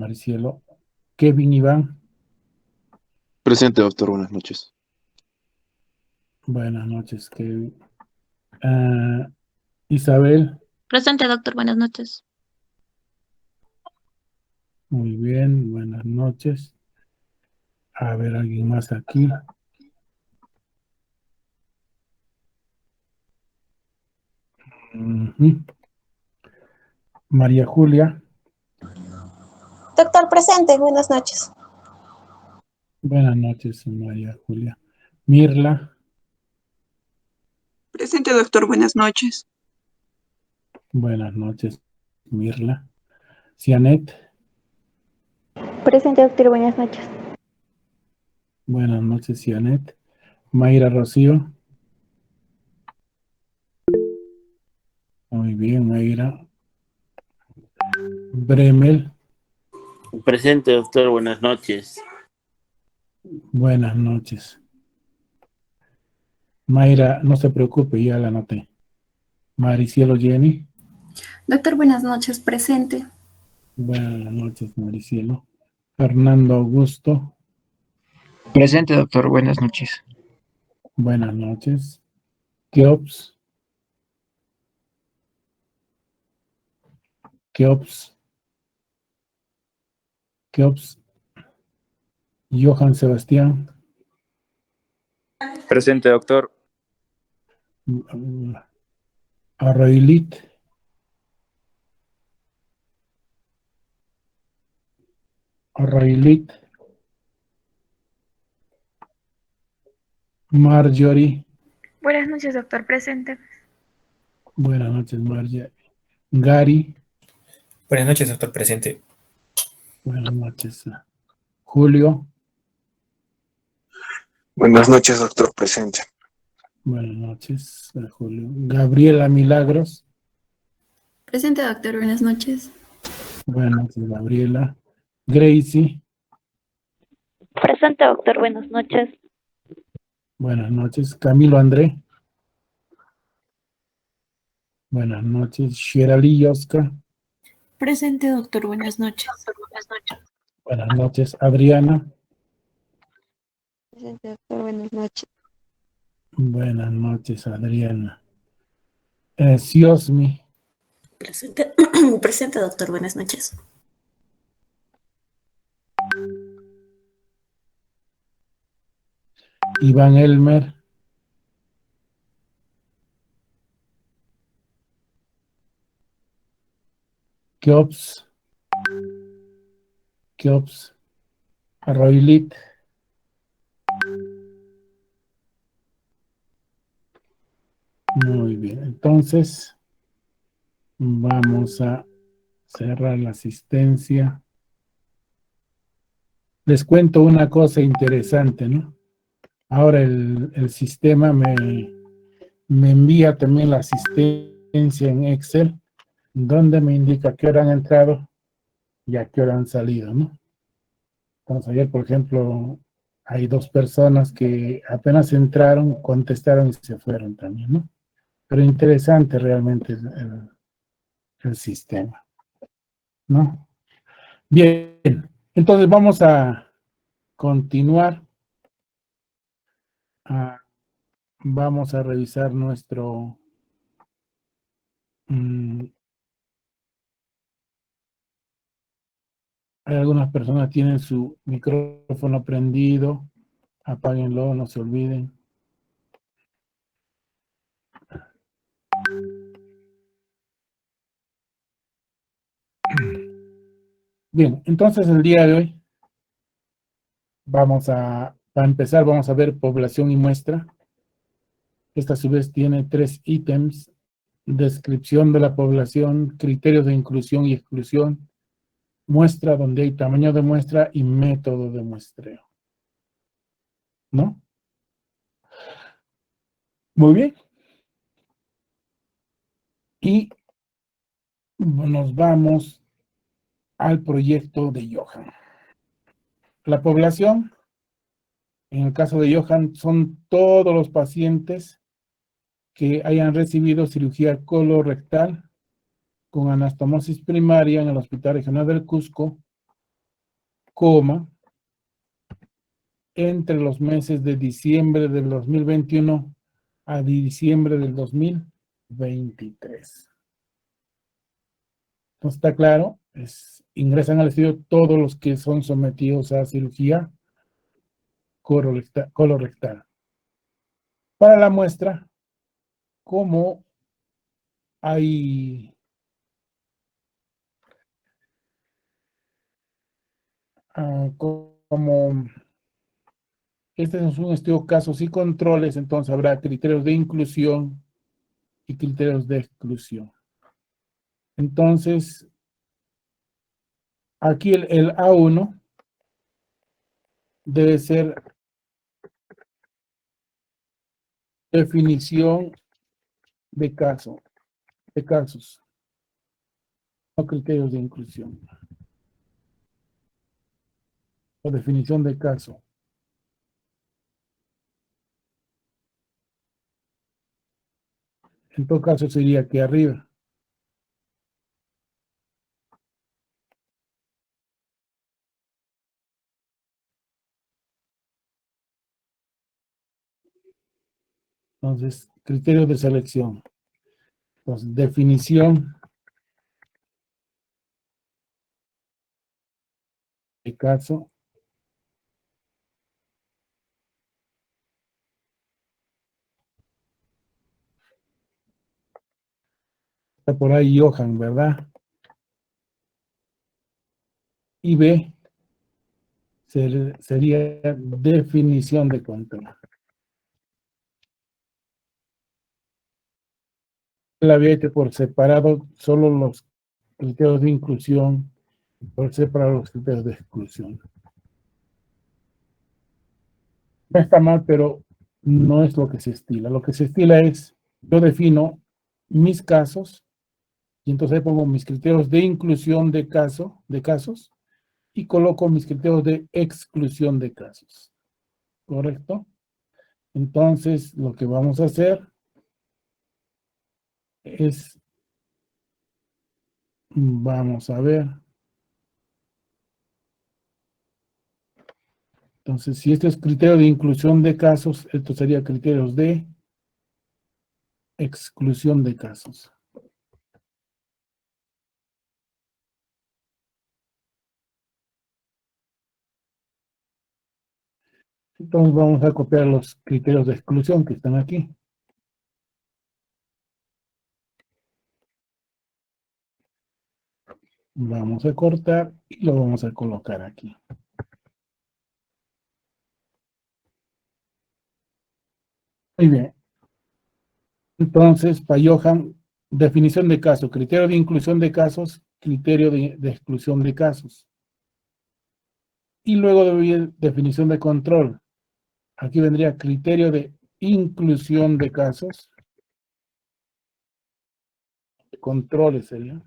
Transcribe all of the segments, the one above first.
Maricielo. Kevin Iván. Presente, doctor. Buenas noches. Buenas noches, Kevin. Isabel. Presente, doctor. Buenas noches. Muy bien, buenas noches. A ver, alguien más aquí. Ujú. María Julia. Doctor presente, buenas noches. Buenas noches, María Julia. Mirla. Presente, doctor. Buenas noches. Buenas noches, Mirla. Cianet. Presente, doctor. Buenas noches. Buenas noches, Cianet. Mayra Rocío. Muy bien, Mayra. Bremel. Presente, doctor. Buenas noches. Buenas noches. Mayra, no se preocupe, ya la anoté. Maricielo Jenny. Doctor, buenas noches, presente. Buenas noches, Maricielo. Fernando Augusto. Presente, doctor. Buenas noches. Buenas noches. Keops. Johan Sebastián. Presente, doctor. Arroilit. Marjorie. Buenas noches, doctor. Presente. Buenas noches, Marjorie. Gary. Buenas noches, doctor. Presente. Buenas noches. Julio. Buenas noches, doctor. Presente. Buenas noches, Julio. Gabriela Milagros. Presente, doctor. Buenas noches. Buenas noches, Gabriela. Gracie. Presente, doctor. Buenas noches. Buenas noches. Camilo André. Buenas noches. Shirali Oscar. Presente, doctor. Buenas noches. Buenas noches. Adriana. Presente, doctor, buenas noches. Buenas noches, Adriana. Siosmi. Presente, presente, doctor. Buenas noches. Iván Elmer. Keops. Arroilit. Muy bien, entonces vamos a cerrar la asistencia. Les cuento una cosa interesante, ¿no? Ahora el sistema me envía también la asistencia en Excel, donde me indica a qué hora han entrado y a qué hora han salido, ¿no? Entonces ayer, por ejemplo, hay 2 personas que apenas entraron, contestaron y se fueron también, ¿no? Pero interesante realmente el sistema, ¿no? Bien, entonces vamos a continuar. Vamos a revisar nuestro... hay algunas personas que tienen su micrófono prendido. Apáguenlo, no se olviden. Bien, entonces el día de hoy para empezar, vamos a ver población y muestra. Esta a su vez tiene 3 ítems: descripción de la población, criterios de inclusión y exclusión, muestra donde hay tamaño de muestra y método de muestreo, ¿no? Muy bien. Y nos vamos al proyecto de Johan. La población, en el caso de Johan, son todos los pacientes que hayan recibido cirugía colorectal con anastomosis primaria en el Hospital Regional del Cusco coma, entre los meses de diciembre del 2021 a diciembre del 2023. ¿No está claro? Ingresan al estudio todos los que son sometidos a cirugía colorectal. Para la muestra, como hay como este es un estudio casos y controles, entonces habrá criterios de inclusión y criterios de exclusión. Entonces, aquí el A1 debe ser definición de casos, no criterios de inclusión. O definición de caso. En todo caso sería aquí arriba. Entonces, criterios de selección. Entonces, definición de caso. Está por ahí Johan, ¿verdad? Y B sería definición de control. La viete por separado solo los criterios de inclusión, por separado los criterios de exclusión. No está mal, pero no es lo que se estila. Lo que se estila es, yo defino mis casos, y entonces pongo mis criterios de inclusión de casos, y coloco mis criterios de exclusión de casos. ¿Correcto? Entonces, lo que vamos a hacer es, vamos a ver. Entonces, si este es criterio de inclusión de casos, esto sería criterios de exclusión de casos. Entonces vamos a copiar los criterios de exclusión que están aquí. Vamos a cortar y lo vamos a colocar aquí. Muy bien. Entonces, para Johan, definición de caso, criterio de inclusión de casos, criterio de exclusión de casos. Y luego definición de control. Aquí vendría criterio de inclusión de casos. Controles sería.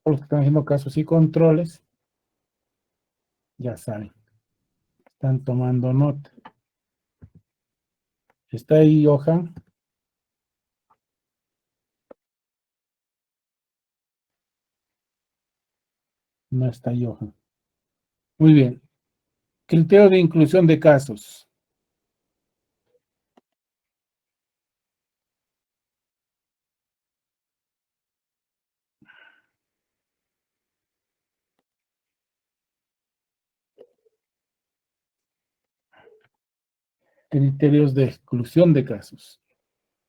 Los que están haciendo casos y controles, ya saben, están tomando nota. ¿Está ahí Johan? No está Johan. Muy bien. Criterio de inclusión de casos. Criterios de exclusión de casos.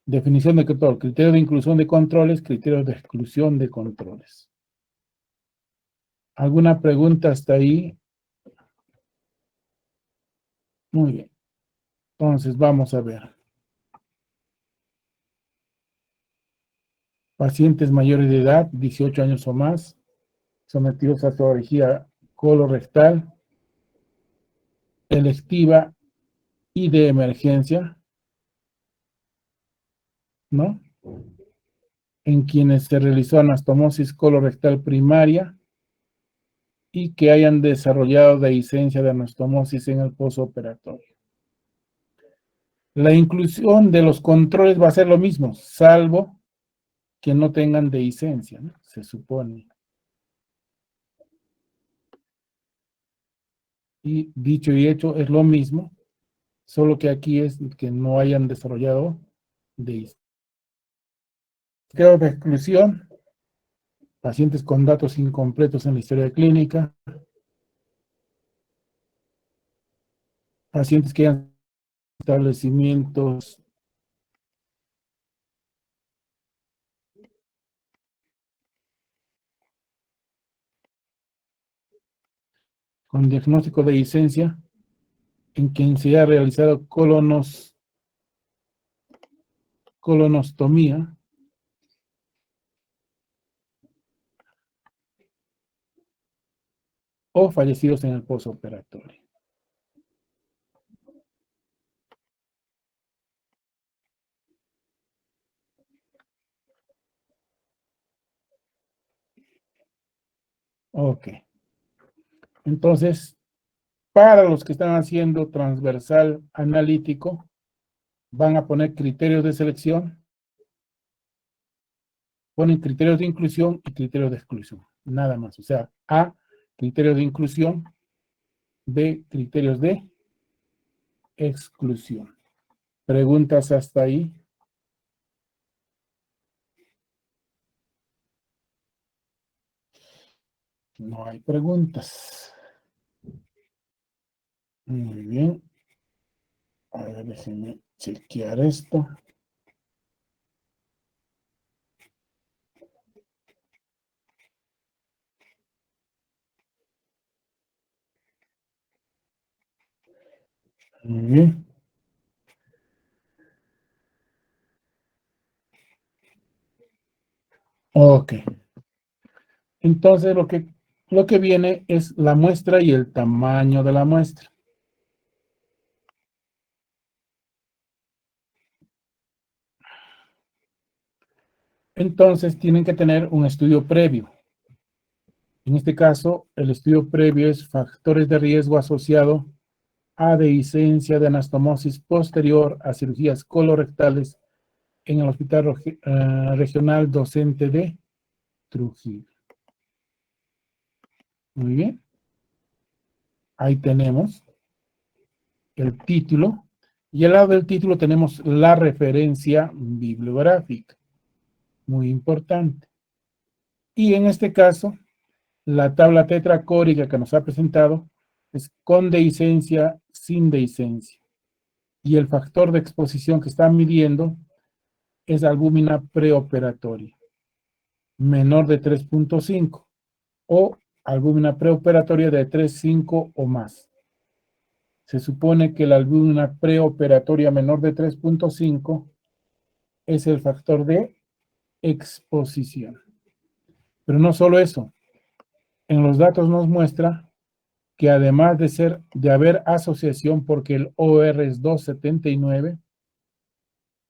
Definición de control. Criterio de inclusión de controles, criterios de exclusión de controles. ¿Alguna pregunta hasta ahí? Muy bien. Entonces vamos a ver. Pacientes mayores de edad, 18 años o más, sometidos a cirugía colorectal, electiva y de emergencia, ¿no? En quienes se realizó anastomosis colorectal primaria y que hayan desarrollado dehiscencia de anastomosis en el posoperatorio. La inclusión de los controles va a ser lo mismo, salvo que no tengan dehiscencia, ¿no? Se supone. Y dicho y hecho es lo mismo, solo que aquí es que no hayan desarrollado dehiscencia. Criterio de exclusión, pacientes con datos incompletos en la historia clínica, pacientes que hayan establecimientos con diagnóstico de dehiscencia en quien se haya realizado colonostomía o fallecidos en el posoperatorio. Ok. Entonces, para los que están haciendo transversal analítico, van a poner criterios de selección, ponen criterios de inclusión y criterios de exclusión, nada más. O sea, A, criterios de inclusión, B, criterios de exclusión. ¿Preguntas hasta ahí? No hay preguntas. Muy bien. A ver, déjenme chequear esto. Muy bien. Ok. Entonces lo que viene es la muestra y el tamaño de la muestra. Entonces tienen que tener un estudio previo. En este caso, el estudio previo es factores de riesgo asociado a dehiscencia de anastomosis posterior a cirugías colorectales en el Hospital Regional Docente de Trujillo. Muy bien. Ahí tenemos el título. Y al lado del título tenemos la referencia bibliográfica. Muy importante. Y en este caso, la tabla tetracórica que nos ha presentado es con dehiscencia, sin dehiscencia. Y el factor de exposición que están midiendo es albúmina preoperatoria, menor de 3.5 o albúmina preoperatoria de 3.5 o más. Se supone que la albúmina preoperatoria menor de 3.5 es el factor de exposición. Pero no solo eso. En los datos nos muestra que además de haber asociación porque el OR es 279,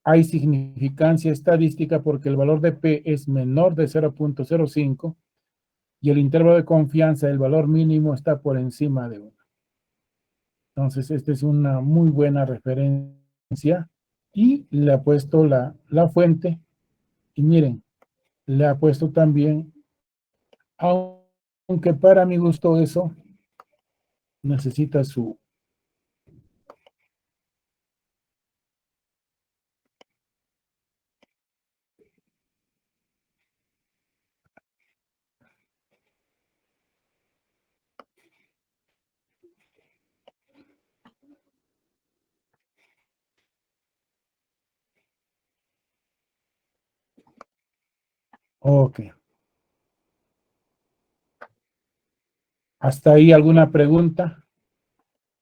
hay significancia estadística porque el valor de P es menor de 0.05 y el intervalo de confianza, el valor mínimo, está por encima de 1. Entonces, esta es una muy buena referencia y le ha puesto la fuente y miren, le ha puesto también, aunque para mi gusto eso necesita su... Ok. ¿Hasta ahí alguna pregunta?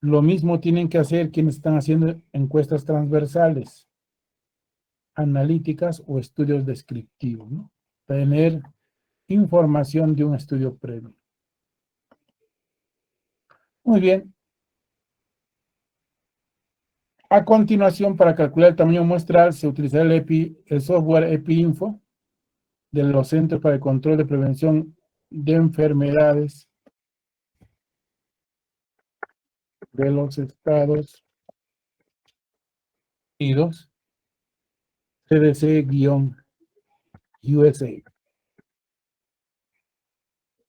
Lo mismo tienen que hacer quienes están haciendo encuestas transversales, analíticas o estudios descriptivos, ¿no? Tener información de un estudio previo. Muy bien. A continuación, para calcular el tamaño muestral, se utilizará el software EpiInfo de los Centros para el Control de Prevención de Enfermedades de los Estados Unidos, CDC-USA,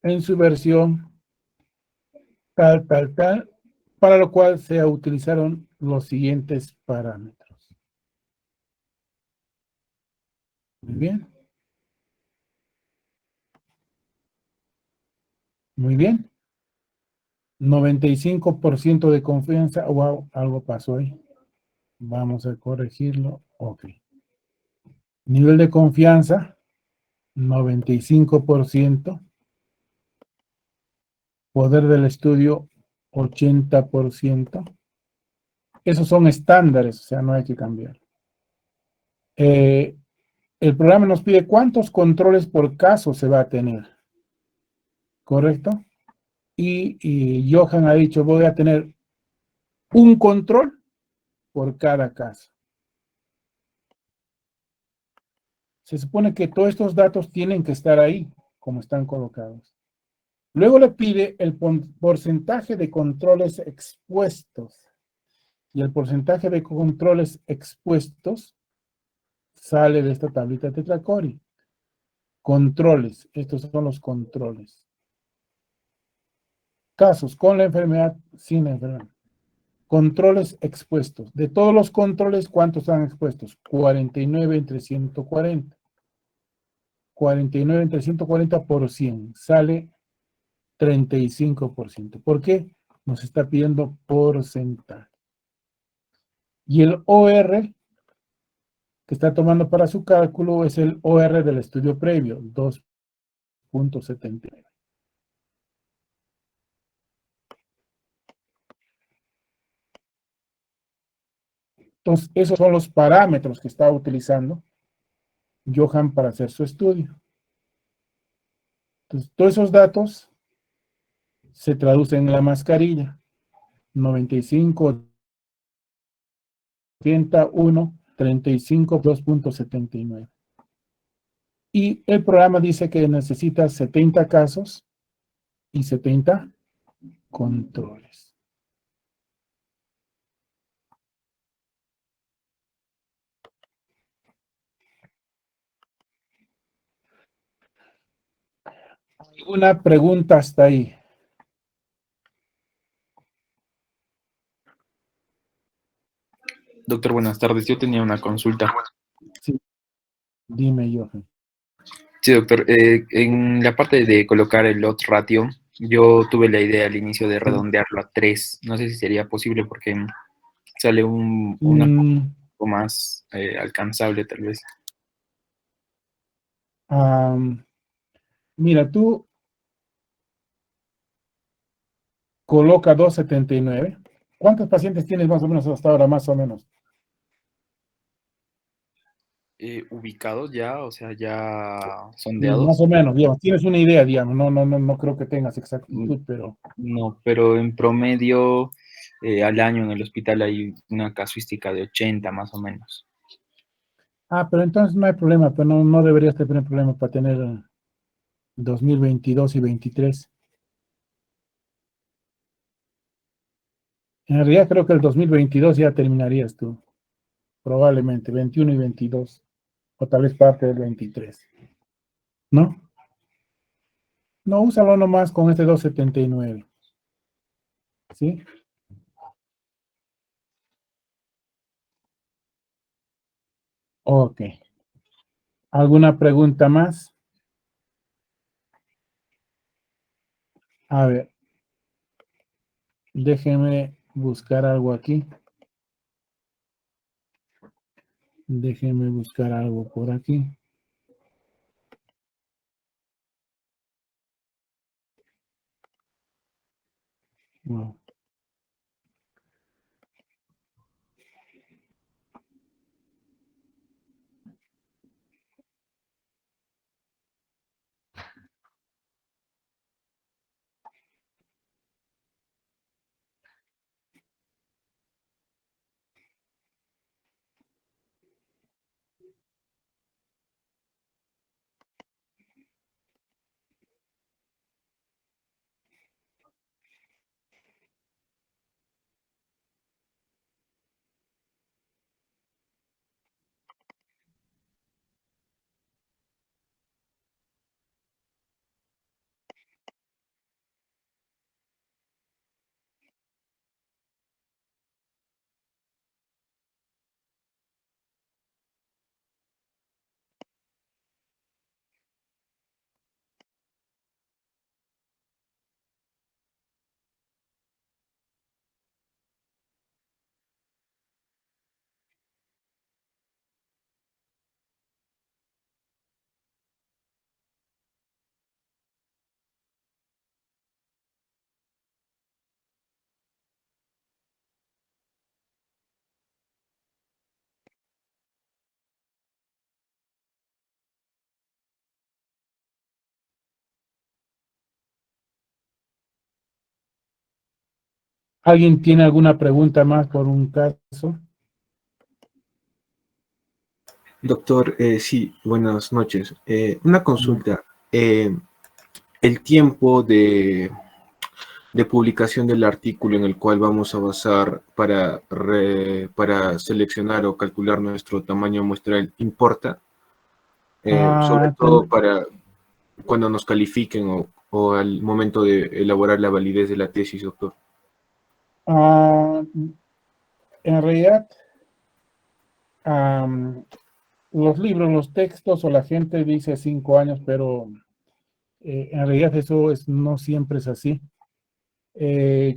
en su versión tal, para lo cual se utilizaron los siguientes parámetros. Muy bien. Muy bien. 95% de confianza. Wow, algo pasó ahí. Vamos a corregirlo. Ok. Nivel de confianza, 95%. Poder del estudio, 80%. Esos son estándares, o sea, no hay que cambiar. El programa nos pide cuántos controles por caso se va a tener. ¿Correcto? Y Johan ha dicho, voy a tener un control por cada caso. Se supone que todos estos datos tienen que estar ahí, como están colocados. Luego le pide el porcentaje de controles expuestos. Y el porcentaje de controles expuestos sale de esta tablita Tetracori. Controles, estos son los controles. Casos con la enfermedad, sin la enfermedad. Controles expuestos. De todos los controles, ¿cuántos están expuestos? 49 entre 140. 49 entre 140 por 100. Sale 35%. ¿Por qué? Nos está pidiendo porcentaje. Y el OR que está tomando para su cálculo es el OR del estudio previo, 2.79. Entonces, esos son los parámetros que está utilizando Johan para hacer su estudio. Entonces, todos esos datos se traducen en la mascarilla. 95, 81, 35, 2.79. Y el programa dice que necesita 70 casos y 70 controles. ¿Alguna pregunta hasta ahí? Doctor, buenas tardes. Yo tenía una consulta. Sí, dime, Johan. Sí, doctor. En la parte de colocar el lot ratio, yo tuve la idea al inicio de redondearlo a 3. No sé si sería posible porque sale una poco más alcanzable, tal vez. Mira, tú coloca 279. ¿Cuántos pacientes tienes más o menos hasta ahora, más o menos? Ubicados ya, o sea, ya Más sondeados. o menos, digamos. Tienes una idea, digamos. No creo que tengas exactitud, pero... No, pero en promedio al año en el hospital hay una casuística de 80 más o menos. Pero entonces no hay problema, pero no deberías tener problema para tener 2022 y 23. En realidad creo que el 2022 ya terminarías tú. Probablemente, 21 y 22. O tal vez parte del 23. ¿No? No, úsalo nomás con este 279. ¿Sí? Ok. ¿Alguna pregunta más? A ver. Déjeme buscar algo aquí. Déjeme buscar algo por aquí. Wow. ¿Alguien tiene alguna pregunta más por un caso? Doctor, sí, buenas noches. Una consulta. El tiempo de publicación del artículo en el cual vamos a basar para seleccionar o calcular nuestro tamaño muestral, ¿importa? Sobre todo para cuando nos califiquen o al momento de elaborar la validez de la tesis, doctor. En realidad, los libros, los textos o la gente dice 5 años, pero en realidad eso no siempre es así.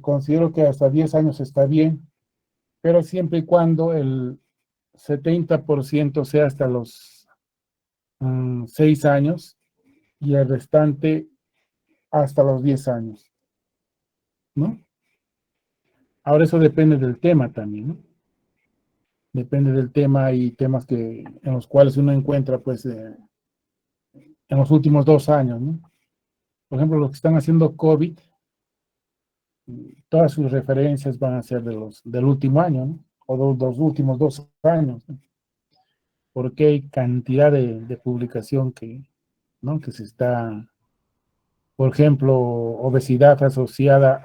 Considero que hasta 10 años está bien, pero siempre y cuando el 70% sea hasta los 6 años y el restante hasta los 10 años, ¿no? Ahora eso depende del tema también, ¿no? Depende del tema y temas en los cuales uno encuentra, pues, en los últimos 2 años, ¿no? Por ejemplo, los que están haciendo COVID, todas sus referencias van a ser del último año, ¿no? O de los últimos 2 años, ¿no? Porque hay cantidad de publicación ¿no? Que se está, por ejemplo, obesidad asociada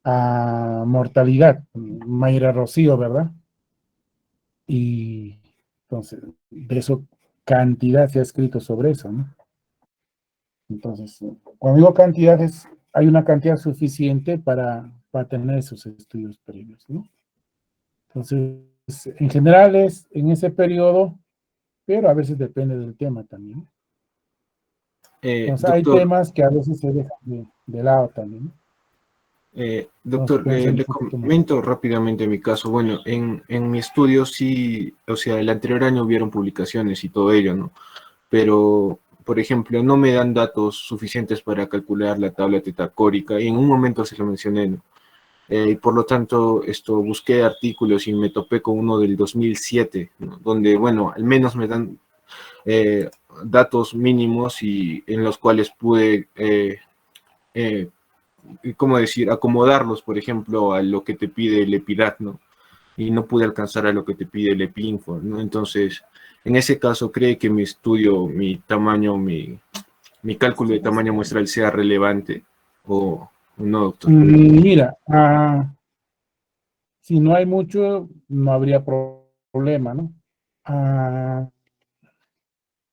a mortalidad, Mayra Rocío, ¿verdad? Y entonces, de eso, cantidad se ha escrito sobre eso, ¿no? Entonces, cuando digo cantidades, hay una cantidad suficiente para tener esos estudios previos, ¿no? Entonces, en general es en ese periodo, pero a veces depende del tema también. Entonces, Doctor, hay temas que a veces se dejan de lado también, ¿no? Doctor, le comento rápidamente mi caso. Bueno, en mi estudio sí, o sea, el anterior año hubieron publicaciones y todo ello, ¿no? Pero, por ejemplo, no me dan datos suficientes para calcular la tabla tetacórica y en un momento se lo mencioné, ¿no? Y por lo tanto, busqué artículos y me topé con uno del 2007, ¿no? Donde, bueno, al menos me dan datos mínimos y en los cuales pude ¿cómo decir? Acomodarlos, por ejemplo, a lo que te pide el EPIDAT, ¿no? Y no pude alcanzar a lo que te pide el EPIINFO, ¿no? Entonces, en ese caso, ¿cree que mi estudio, mi tamaño, mi cálculo de tamaño muestral sea relevante o no, doctor? Mira, si no hay mucho, no habría problema, ¿no?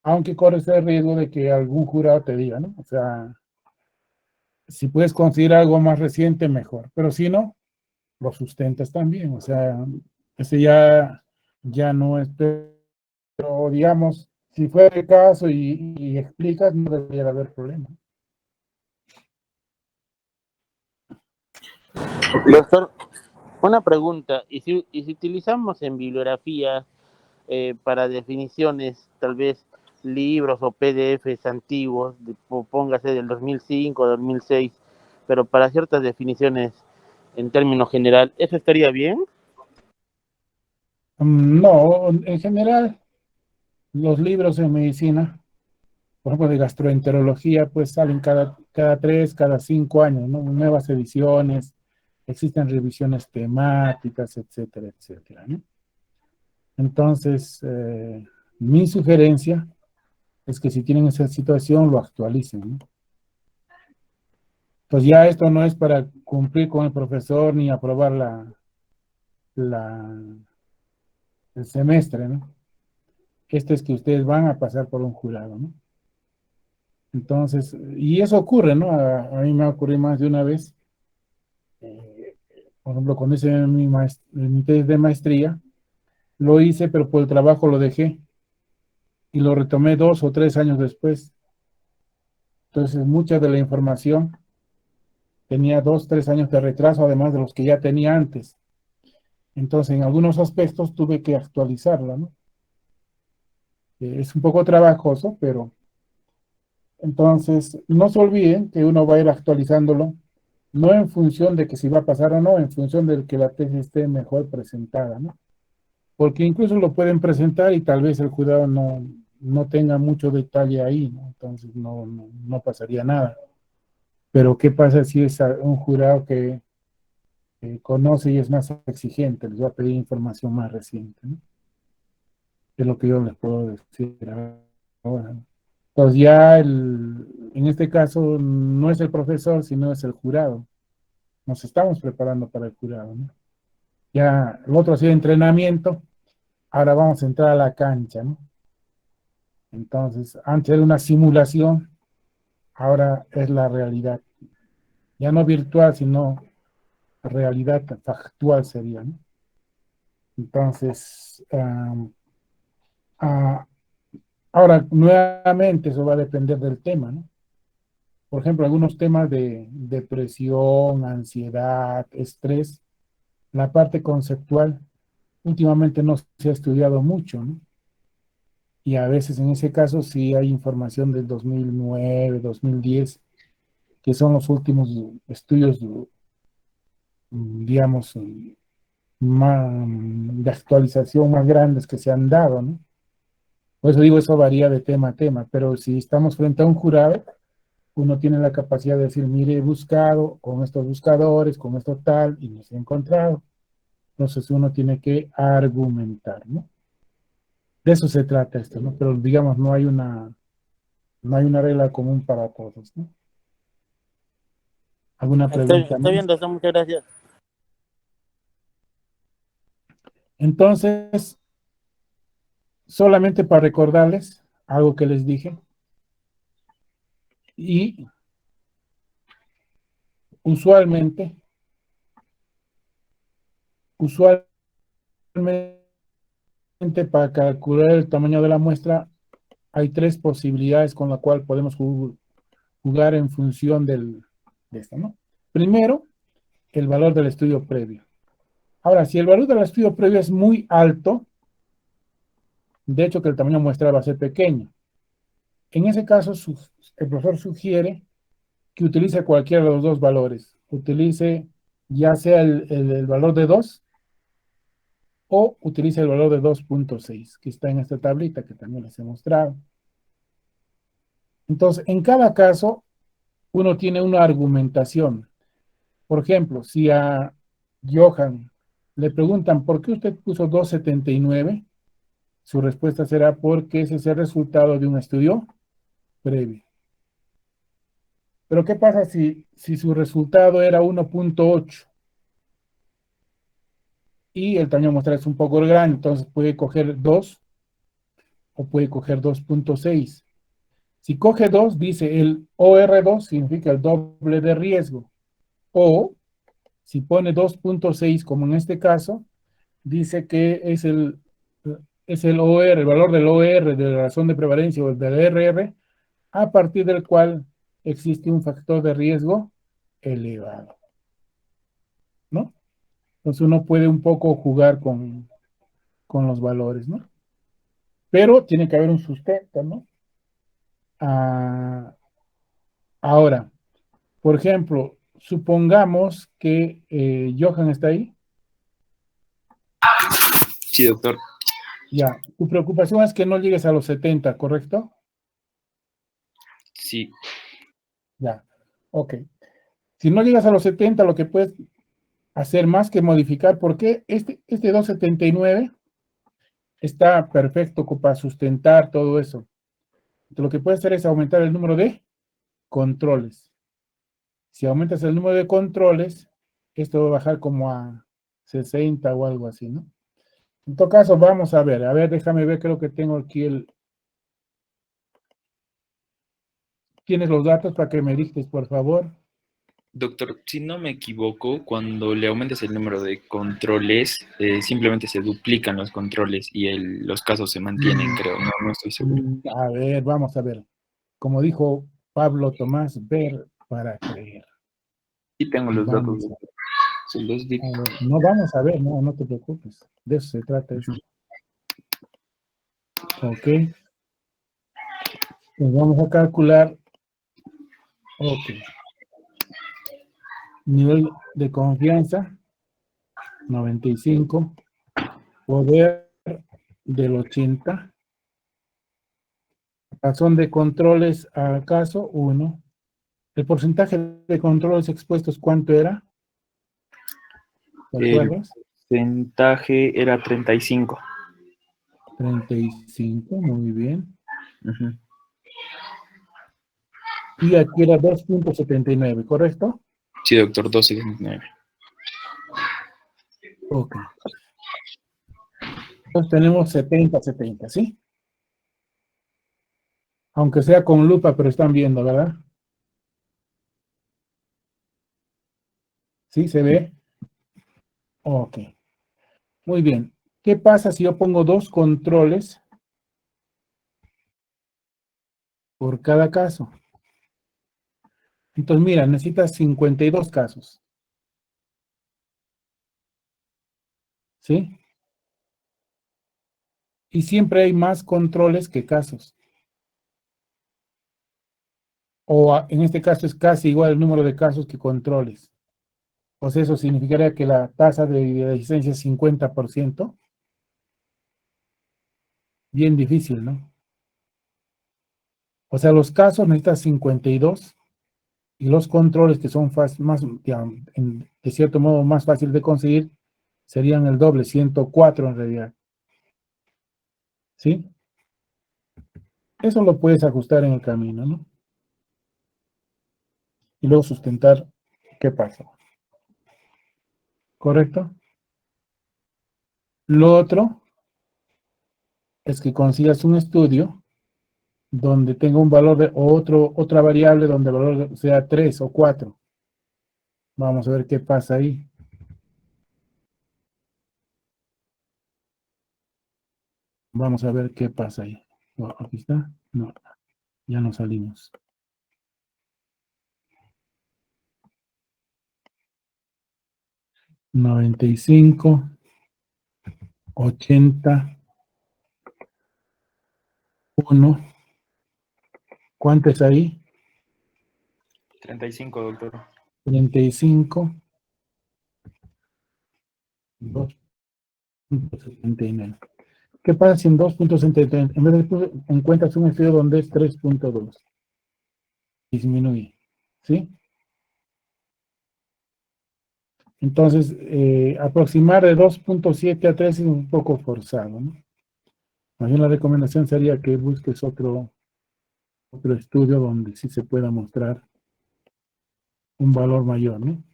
Aunque corres el riesgo de que algún jurado te diga, ¿no? O sea, si puedes conseguir algo más reciente, mejor. Pero si no, lo sustentas también. O sea, ese ya no es, pero digamos, si fuera el caso y explicas, no debería haber problema. Doctor, una pregunta. ¿Y si utilizamos en bibliografía para definiciones, tal vez libros o PDFs antiguos, póngase del 2005, 2006, pero para ciertas definiciones en términos general, ¿eso estaría bien? No, en general, los libros en medicina, por ejemplo, de gastroenterología, pues salen cada 3, cada 5 años, ¿no? Nuevas ediciones, existen revisiones temáticas, etcétera, etcétera, ¿no? Entonces, mi sugerencia es que si tienen esa situación, lo actualicen, ¿no? Pues ya esto no es para cumplir con el profesor ni aprobar el semestre, ¿no? Esto es que ustedes van a pasar por un jurado, ¿no? Entonces, y eso ocurre, ¿no? A mí me ha ocurrido más de una vez. Por ejemplo, cuando hice mi tesis de maestría, lo hice, pero por el trabajo lo dejé. Y lo retomé 2 o 3 años después. Entonces, mucha de la información tenía 2, 3 años de retraso, además de los que ya tenía antes. Entonces, en algunos aspectos tuve que actualizarla, ¿no? Es un poco trabajoso, pero entonces no se olviden que uno va a ir actualizándolo, no en función de que si va a pasar o no, en función de que la tesis esté mejor presentada, ¿no? Porque incluso lo pueden presentar y tal vez el jurado no tenga mucho detalle ahí, ¿no? Entonces no pasaría nada. Pero ¿qué pasa si es un jurado que conoce y es más exigente? Les va a pedir información más reciente, ¿no? Es lo que yo les puedo decir ahora, ¿no? Entonces ya en este caso no es el profesor, sino es el jurado. Nos estamos preparando para el jurado, ¿no? Ya el otro ha sido entrenamiento, ahora vamos a entrar a la cancha, ¿no? Entonces, antes era una simulación, ahora es la realidad. Ya no virtual, sino realidad factual sería, ¿no? Entonces, ahora, nuevamente, eso va a depender del tema, ¿no? Por ejemplo, algunos temas de depresión, ansiedad, estrés, la parte conceptual, últimamente no se ha estudiado mucho, ¿no? Y a veces en ese caso sí hay información del 2009, 2010, que son los últimos estudios, digamos, de actualización más grandes que se han dado, ¿no? Por eso digo, eso varía de tema a tema, pero si estamos frente a un jurado, uno tiene la capacidad de decir, mire, he buscado con estos buscadores, con esto tal, y no se ha encontrado. Entonces uno tiene que argumentar, ¿no? De eso se trata esto, ¿no? Pero digamos, no hay una regla común para todos, ¿no? ¿Alguna pregunta Está bien, más? doctor, muchas gracias. Entonces, solamente para recordarles algo que les dije, y usualmente para calcular el tamaño de la muestra hay tres posibilidades con la cual podemos jugar en función de esto, ¿no? Primero, el valor del estudio previo. Ahora, si el valor del estudio previo es muy alto, de hecho que el tamaño muestra va a ser pequeño. En ese caso, el profesor sugiere que utilice cualquiera de los dos valores. Utilice ya sea el valor de 2 o utilice el valor de 2.6, que está en esta tablita que también les he mostrado. Entonces, en cada caso, uno tiene una argumentación. Por ejemplo, si a Johan le preguntan ¿por qué usted puso 2.79? Su respuesta será porque ese es el resultado de un estudio previo. Pero ¿qué pasa si su resultado era 1.8? Y el tamaño muestral es un poco grande, entonces puede coger 2 o puede coger 2.6. Si coge 2, dice el OR2 significa el doble de riesgo. O si pone 2.6, como en este caso, dice que es el OR, el valor del OR, de la razón de prevalencia o del RR, a partir del cual existe un factor de riesgo elevado, ¿no? Entonces uno puede un poco jugar con los valores, ¿no? Pero tiene que haber un sustento, ¿no? Ahora, por ejemplo, supongamos que Johan está ahí. Sí, doctor. Ya, tu preocupación es que no llegues a los 70, ¿correcto? Sí. Ya, ok. Si no llegas a los 70, lo que puedes hacer más que modificar, porque este 279 está perfecto para sustentar todo eso. Entonces, lo que puedes hacer es aumentar el número de controles. Si aumentas el número de controles, esto va a bajar como a 60 o algo así, ¿no? En todo caso, vamos a ver, déjame ver, creo que tengo aquí ¿Tienes los datos para que me dictes, por favor? Doctor, si no me equivoco, cuando le aumentas el número de controles, simplemente se duplican los controles y los casos se mantienen, creo, no estoy seguro. A ver, vamos a ver. Como dijo Pablo Tomás, ver para creer. Y tengo los datos. No, vamos a ver, no te preocupes. De eso se trata eso. Ok. Pues vamos a calcular. Ok. Nivel de confianza, 95. Poder del 80. Razón de controles al caso, 1. ¿El porcentaje de controles expuestos cuánto era? ¿Te El acuerdas? porcentaje era 35. 35, muy bien. Ujú. Y aquí era 2.79, ¿correcto? Sí, doctor, 2.79. Ok. Entonces tenemos 70, ¿sí? Aunque sea con lupa, pero están viendo, ¿verdad? ¿Sí se ve? Ok. Muy bien. ¿Qué pasa si yo pongo 2 controles por cada caso? Entonces, mira, necesitas 52 casos. ¿Sí? Y siempre hay más controles que casos. En este caso es casi igual el número de casos que controles. Pues eso significaría que la tasa de licencia es 50%. Bien difícil, ¿no? O sea, los casos necesitas 52 y los controles que son más, digamos, de cierto modo más fácil de conseguir serían el doble, 104 en realidad. ¿Sí? Eso lo puedes ajustar en el camino, ¿no? Y luego sustentar qué pasa. ¿Correcto? Lo otro es que consigas un estudio donde tenga un valor de otra variable donde el valor sea 3 o 4. Vamos a ver qué pasa ahí. Vamos a ver qué pasa ahí. Oh, aquí está. No, ya no salimos. $95, $80, $1. ¿Cuánto es ahí? 35, doctor. 35, 2.79. ¿Qué pasa si en 2.79, en vez de encuentras un estudio donde es 3.2? Disminuye, ¿sí? Entonces, aproximar de 2.7 a 3 es un poco forzado, ¿no? Más bien la recomendación sería que busques otro estudio donde sí se pueda mostrar un valor mayor, ¿no?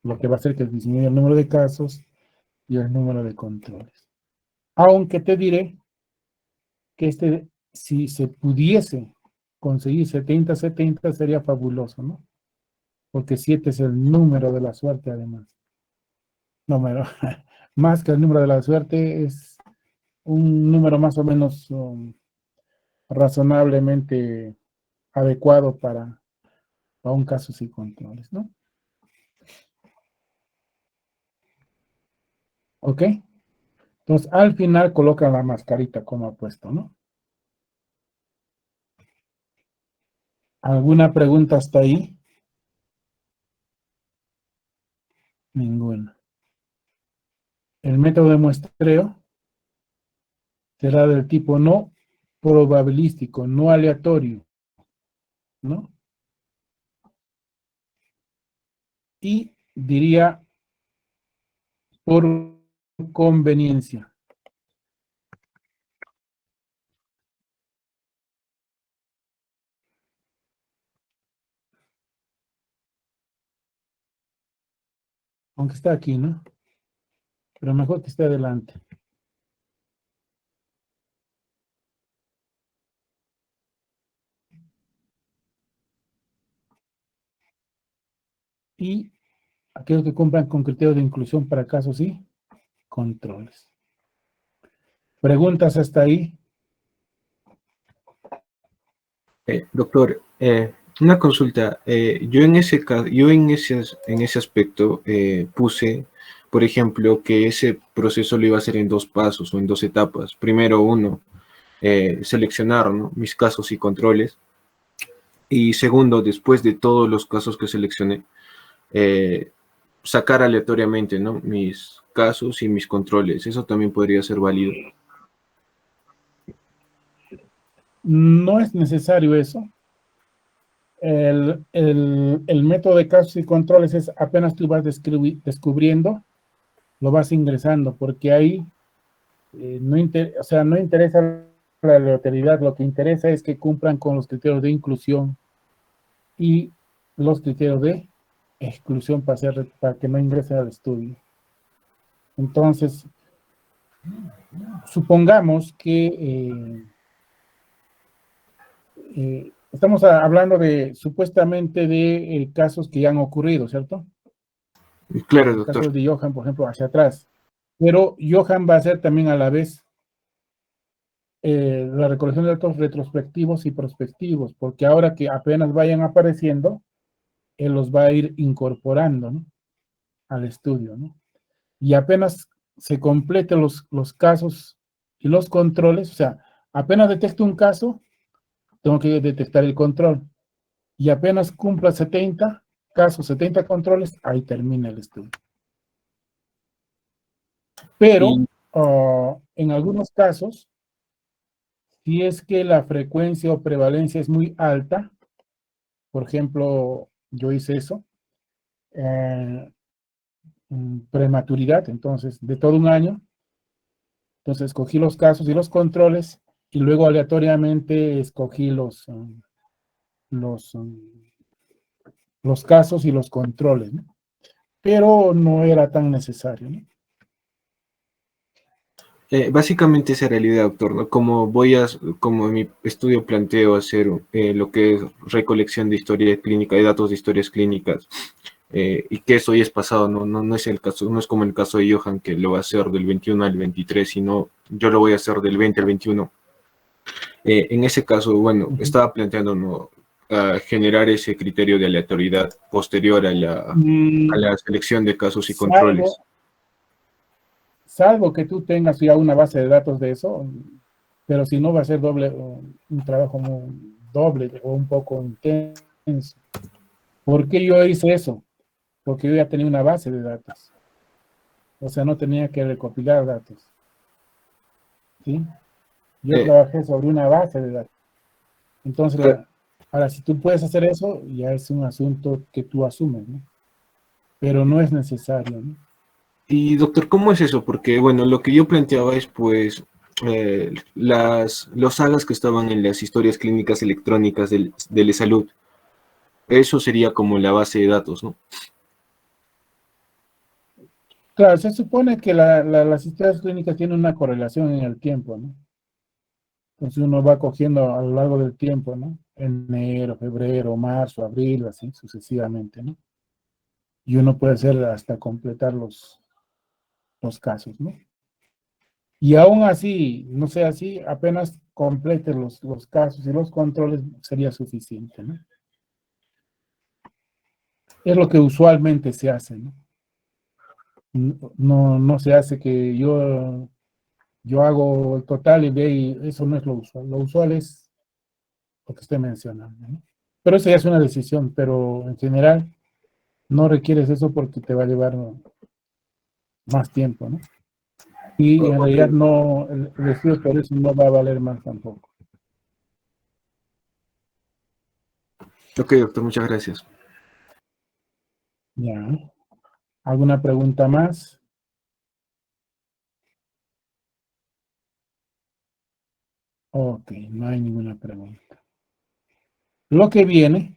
Lo que va a hacer que disminuya el número de casos y el número de controles. Aunque te diré que si se pudiese conseguir 70-70 sería fabuloso, ¿no? Porque 7 es el número de la suerte además. Número, más que el número de la suerte es un número más o menos razonablemente adecuado para un caso sin controles, ¿no? ¿Ok? Entonces, al final colocan la mascarita como ha puesto, ¿no? ¿Alguna pregunta hasta ahí? Ninguna. El método de muestreo será del tipo no probabilístico, no aleatorio, ¿no? Y diría por conveniencia. Aunque está aquí, ¿no? Pero mejor que esté adelante. Y aquellos que cumplan con criterios de inclusión para casos y controles. ¿Preguntas hasta ahí? Doctor, una consulta. Yo en ese caso, en ese aspecto puse, por ejemplo, que ese proceso lo iba a hacer en 2 pasos o en 2 etapas. Primero uno, seleccionar, ¿no?, mis casos y controles. Y segundo, después de todos los casos que seleccioné, sacar aleatoriamente, ¿no?, mis casos y mis controles. Eso también podría ser válido. No es necesario eso. el método de casos y controles es apenas tú vas descubriendo, lo vas ingresando, porque ahí no interesa la aleatoriedad, lo que interesa es que cumplan con los criterios de inclusión y los criterios de exclusión para que no ingresen al estudio. Entonces, supongamos que estamos hablando supuestamente de casos que ya han ocurrido, ¿cierto? Claro, El doctor. caso de Johan, por ejemplo, hacia atrás. Pero Johan va a hacer también a la vez la recolección de datos retrospectivos y prospectivos, porque ahora que apenas vayan apareciendo, él los va a ir incorporando, ¿no?, al estudio, ¿no? Y apenas se completen los casos y los controles, o sea, apenas detecto un caso, tengo que detectar el control. Y apenas cumpla 70 casos, 70 controles, ahí termina el estudio. Pero en algunos casos, si es que la frecuencia o prevalencia es muy alta, por ejemplo, yo hice eso, prematuridad, entonces, de todo un año, entonces escogí los casos y los controles, y luego aleatoriamente escogí los casos y los controles, ¿no? Pero no era tan necesario, ¿no? Básicamente esa era la idea, doctor, ¿no? Como en mi estudio planteo hacer lo que es recolección de historia clínica, de datos de historias clínicas, y que eso ya es pasado, no es el caso, no es como el caso de Johan, que lo va a hacer del 21 al 23, sino yo lo voy a hacer del 20 al 21. En ese caso, bueno, estaba planteando, ¿no?, generar ese criterio de aleatoriedad posterior a la selección de casos y controles. Salvo que tú tengas ya una base de datos de eso, pero si no va a ser un trabajo doble o un poco intenso. ¿Por qué yo hice eso? Porque yo ya tenía una base de datos. O sea, no tenía que recopilar datos. ¿Sí? Yo trabajé sobre una base de datos. Entonces, ahora, si tú puedes hacer eso, ya es un asunto que tú asumes, ¿no? Pero no es necesario, ¿no? Y doctor, ¿cómo es eso? Porque, bueno, lo que yo planteaba es, pues, los sagas que estaban en las historias clínicas electrónicas de salud. Eso sería como la base de datos, ¿no? Claro, se supone que las historias clínicas tienen una correlación en el tiempo, ¿no? Entonces uno va cogiendo a lo largo del tiempo, ¿no? Enero, febrero, marzo, abril, así sucesivamente, ¿no? Y uno puede hacer hasta completar los casos, ¿no? Y aún así, no sea así, apenas complete los casos y los controles sería suficiente, ¿no? Es lo que usualmente se hace, ¿no? No se hace que yo hago el total y ve, y eso no es lo usual. Lo usual es lo que estoy mencionando, ¿no? Pero eso ya es una decisión, pero en general no requieres eso porque te va a llevar más tiempo, ¿no? Y en realidad no, el estudio por eso no va a valer más tampoco. Ok, doctor, muchas gracias. Ya. ¿Alguna pregunta más? Ok, no hay ninguna pregunta. Lo que viene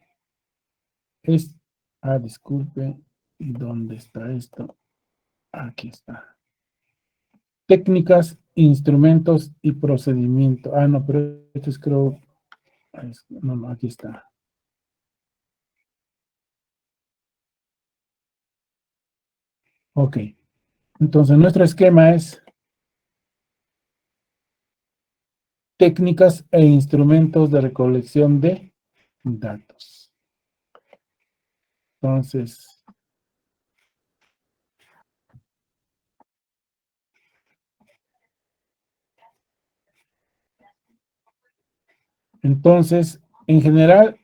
es, disculpe, ¿dónde está esto? Aquí está. Técnicas, instrumentos y procedimientos. No, pero esto es, creo, no, aquí está. Ok, entonces nuestro esquema es técnicas e instrumentos de recolección de datos. Entonces, en general,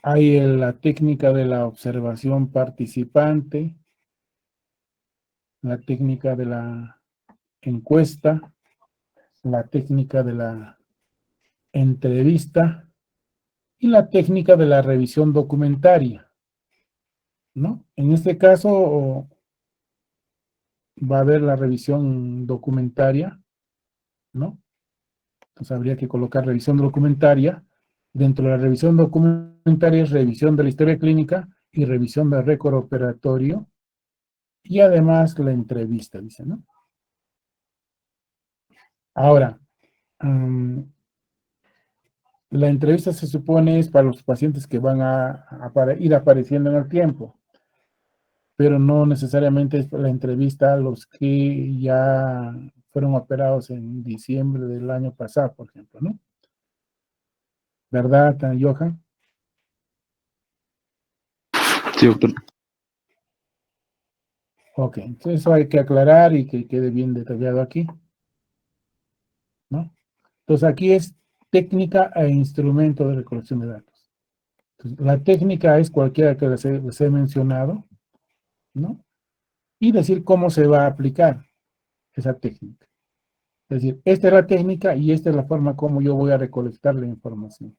hay la técnica de la observación participante, la técnica de la encuesta, la técnica de la entrevista y la técnica de la revisión documentaria, ¿no? En este caso va a haber la revisión documentaria, ¿no? Entonces habría que colocar revisión documentaria. Dentro de la revisión documentaria es revisión de la historia clínica y revisión del récord operatorio y además la entrevista, dice, ¿no? Ahora, la entrevista se supone es para los pacientes que van a ir apareciendo en el tiempo, pero no necesariamente es la entrevista a los que ya fueron operados en diciembre del año pasado, por ejemplo, ¿no? ¿Verdad, Johan? Sí, doctor. Ok, entonces eso hay que aclarar y que quede bien detallado aquí, ¿no? Entonces aquí es técnica e instrumento de recolección de datos. Entonces, la técnica es cualquiera que les he mencionado, ¿no? Y decir cómo se va a aplicar esa técnica. Es decir, esta es la técnica y esta es la forma como yo voy a recolectar la información,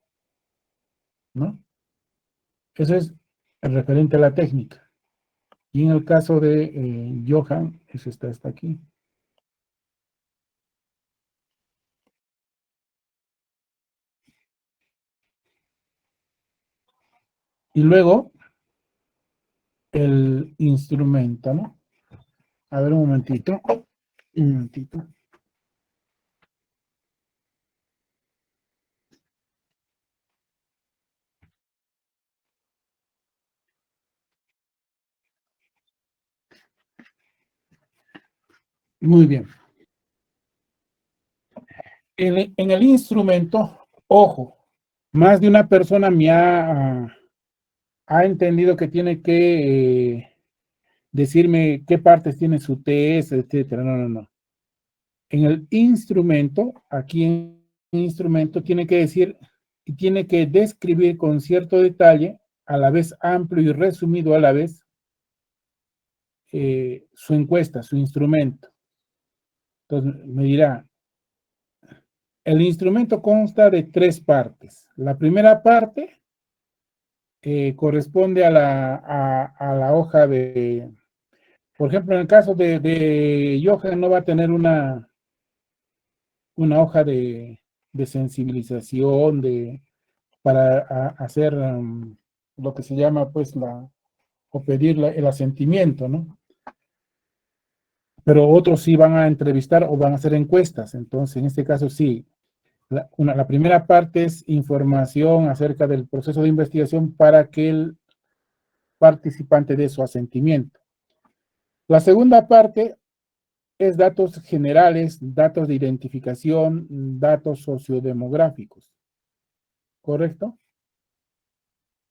¿no? Eso es referente a la técnica. Y en el caso de Johan, eso está hasta aquí. Y luego, el instrumento, ¿no? A ver, un momentito. Un momentito. Muy bien. En el instrumento, ojo, más de una persona me ha entendido que tiene que decirme qué partes tiene su TS, etcétera. No, no, no. En el instrumento, aquí en instrumento, tiene que decir y tiene que describir con cierto detalle, a la vez amplio y resumido a la vez, su encuesta, su instrumento. Entonces me dirá, el instrumento consta de 3 partes. La primera parte corresponde a la hoja de, por ejemplo, en el caso de Johan no va a tener una hoja de sensibilización, para hacer lo que se llama, pues, o pedir el asentimiento, ¿no? Pero otros sí van a entrevistar o van a hacer encuestas. Entonces, en este caso sí, la primera parte es información acerca del proceso de investigación para que el participante dé su asentimiento. La segunda parte es datos generales, datos de identificación, datos sociodemográficos. ¿Correcto?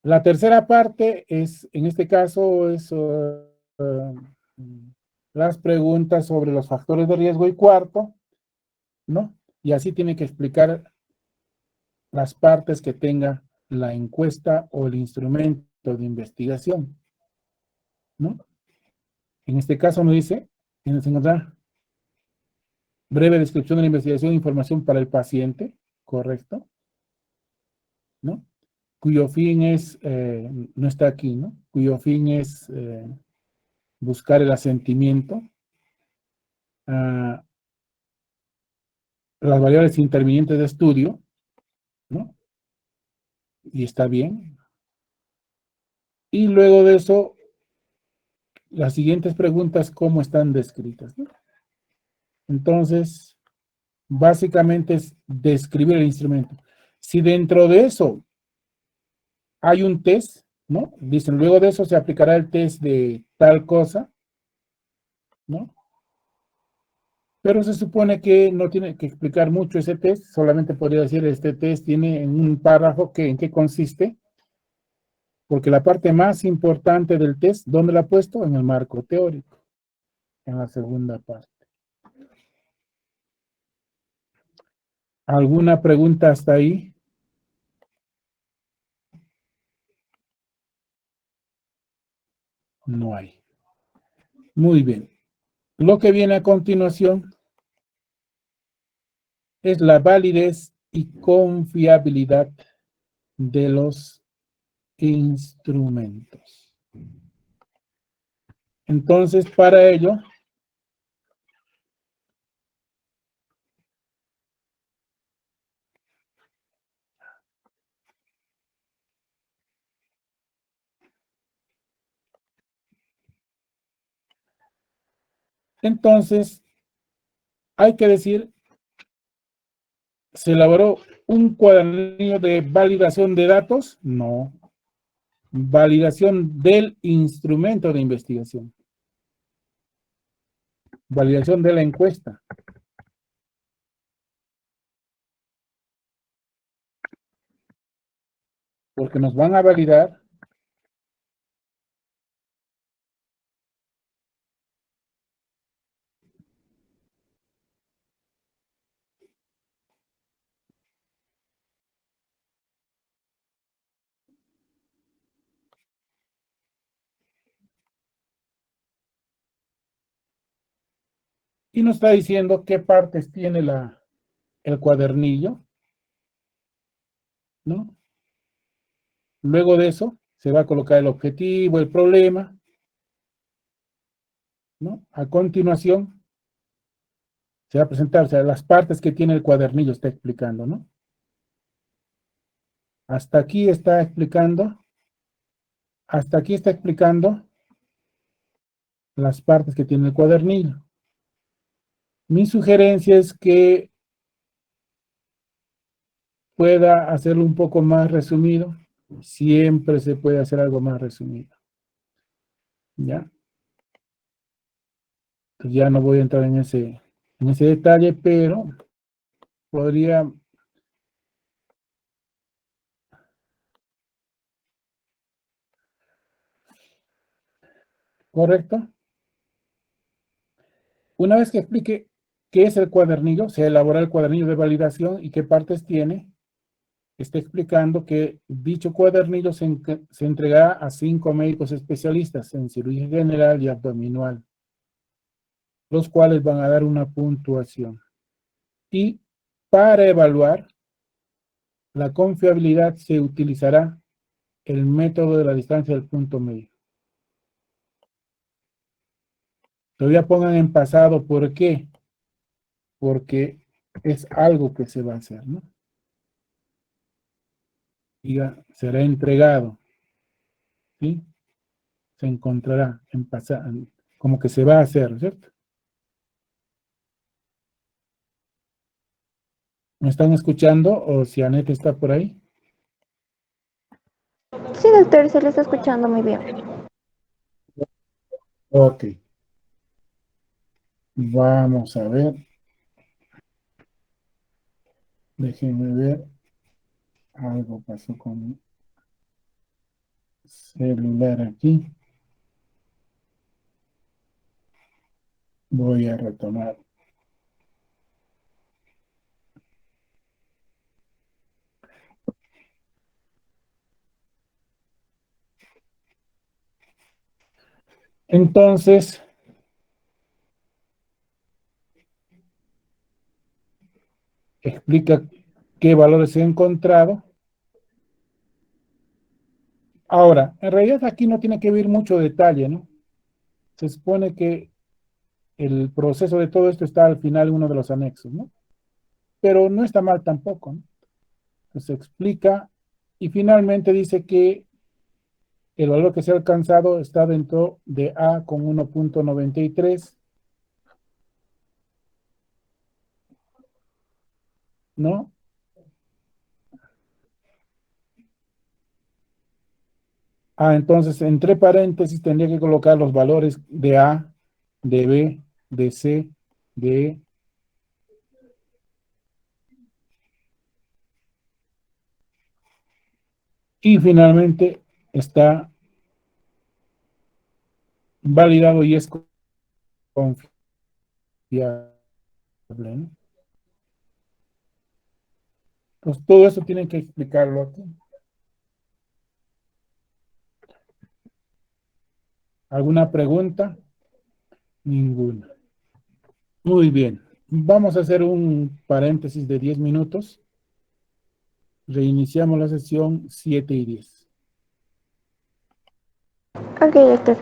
La tercera parte es, en este caso, es las preguntas sobre los factores de riesgo y cuarto, ¿no? Y así tiene que explicar las partes que tenga la encuesta o el instrumento de investigación, ¿no? En este caso nos dice, tienes que encontrar breve descripción de la investigación e información para el paciente, ¿correcto? ¿No? Cuyo fin es, no está aquí, ¿no? Cuyo fin es buscar el asentimiento, las variables intervinientes de estudio, ¿no? Y está bien. Y luego de eso, las siguientes preguntas, ¿cómo están descritas, ¿no? Entonces, básicamente es describir el instrumento. Si dentro de eso hay un test, ¿no? Dicen, luego de eso se aplicará el test de tal cosa, ¿no? Pero se supone que no tiene que explicar mucho ese test, solamente podría decir, este test tiene en un párrafo en qué consiste, porque la parte más importante del test, ¿dónde la ha puesto? En el marco teórico, en la segunda parte. ¿Alguna pregunta hasta ahí? No hay. Muy bien. Lo que viene a continuación es la validez y confiabilidad de los instrumentos. Entonces, para ello, hay que decir, ¿se elaboró un cuadernillo de validación de datos? No. Validación del instrumento de investigación. Validación de la encuesta. Porque nos van a validar y nos está diciendo qué partes tiene el cuadernillo, ¿no? Luego de eso, se va a colocar el objetivo, el problema, ¿no? A continuación, se va a presentar, o sea, las partes que tiene el cuadernillo está explicando, ¿no? Hasta aquí está explicando las partes que tiene el cuadernillo. Mi sugerencia es que pueda hacerlo un poco más resumido. Siempre se puede hacer algo más resumido. ¿Ya? Entonces ya no voy a entrar en ese detalle, pero podría... ¿Correcto? Una vez que explique qué es el cuadernillo, se elabora el cuadernillo de validación y qué partes tiene, está explicando que dicho cuadernillo se entregará a 5 médicos especialistas en cirugía general y abdominal, los cuales van a dar una puntuación. Y para evaluar la confiabilidad se utilizará el método de la distancia del punto medio. Todavía pongan en pasado, ¿por qué? Porque es algo que se va a hacer, ¿no? Diga, será entregado, ¿sí? Se encontrará en pasado, como que se va a hacer, ¿cierto? ¿Me están escuchando o si Anette está por ahí? Sí, doctor, se le está escuchando muy bien. Ok. Vamos a ver. Déjenme ver. Algo pasó con mi celular aquí. Voy a retomar. Entonces, explica qué valores he encontrado. Ahora, en realidad aquí no tiene que ver mucho detalle, ¿no? Se supone que el proceso de todo esto está al final en uno de los anexos, ¿no? Pero no está mal tampoco, ¿no? Entonces explica y finalmente dice que el valor que se ha alcanzado está dentro de A con 1.93, ¿no? Entonces, entre paréntesis tendría que colocar los valores de A, de B, de C, de E. Y finalmente está validado y es confiable, ¿no? Pues todo eso tienen que explicarlo aquí. ¿Alguna pregunta? Ninguna. Muy bien. Vamos a hacer un paréntesis de 10 minutos. Reiniciamos la sesión 7:10. Ok, doctor.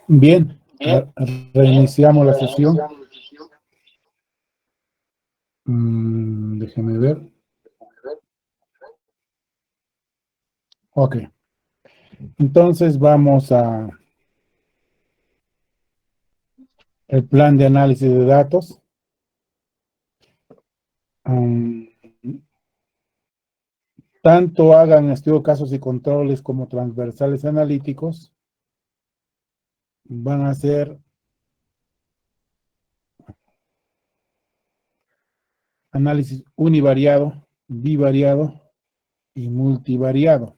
Bien, reiniciamos la sesión. Déjeme ver. Ok. Entonces vamos a el plan de análisis de datos. Tanto hagan estudio de casos y controles como transversales analíticos, van a ser análisis univariado, bivariado y multivariado.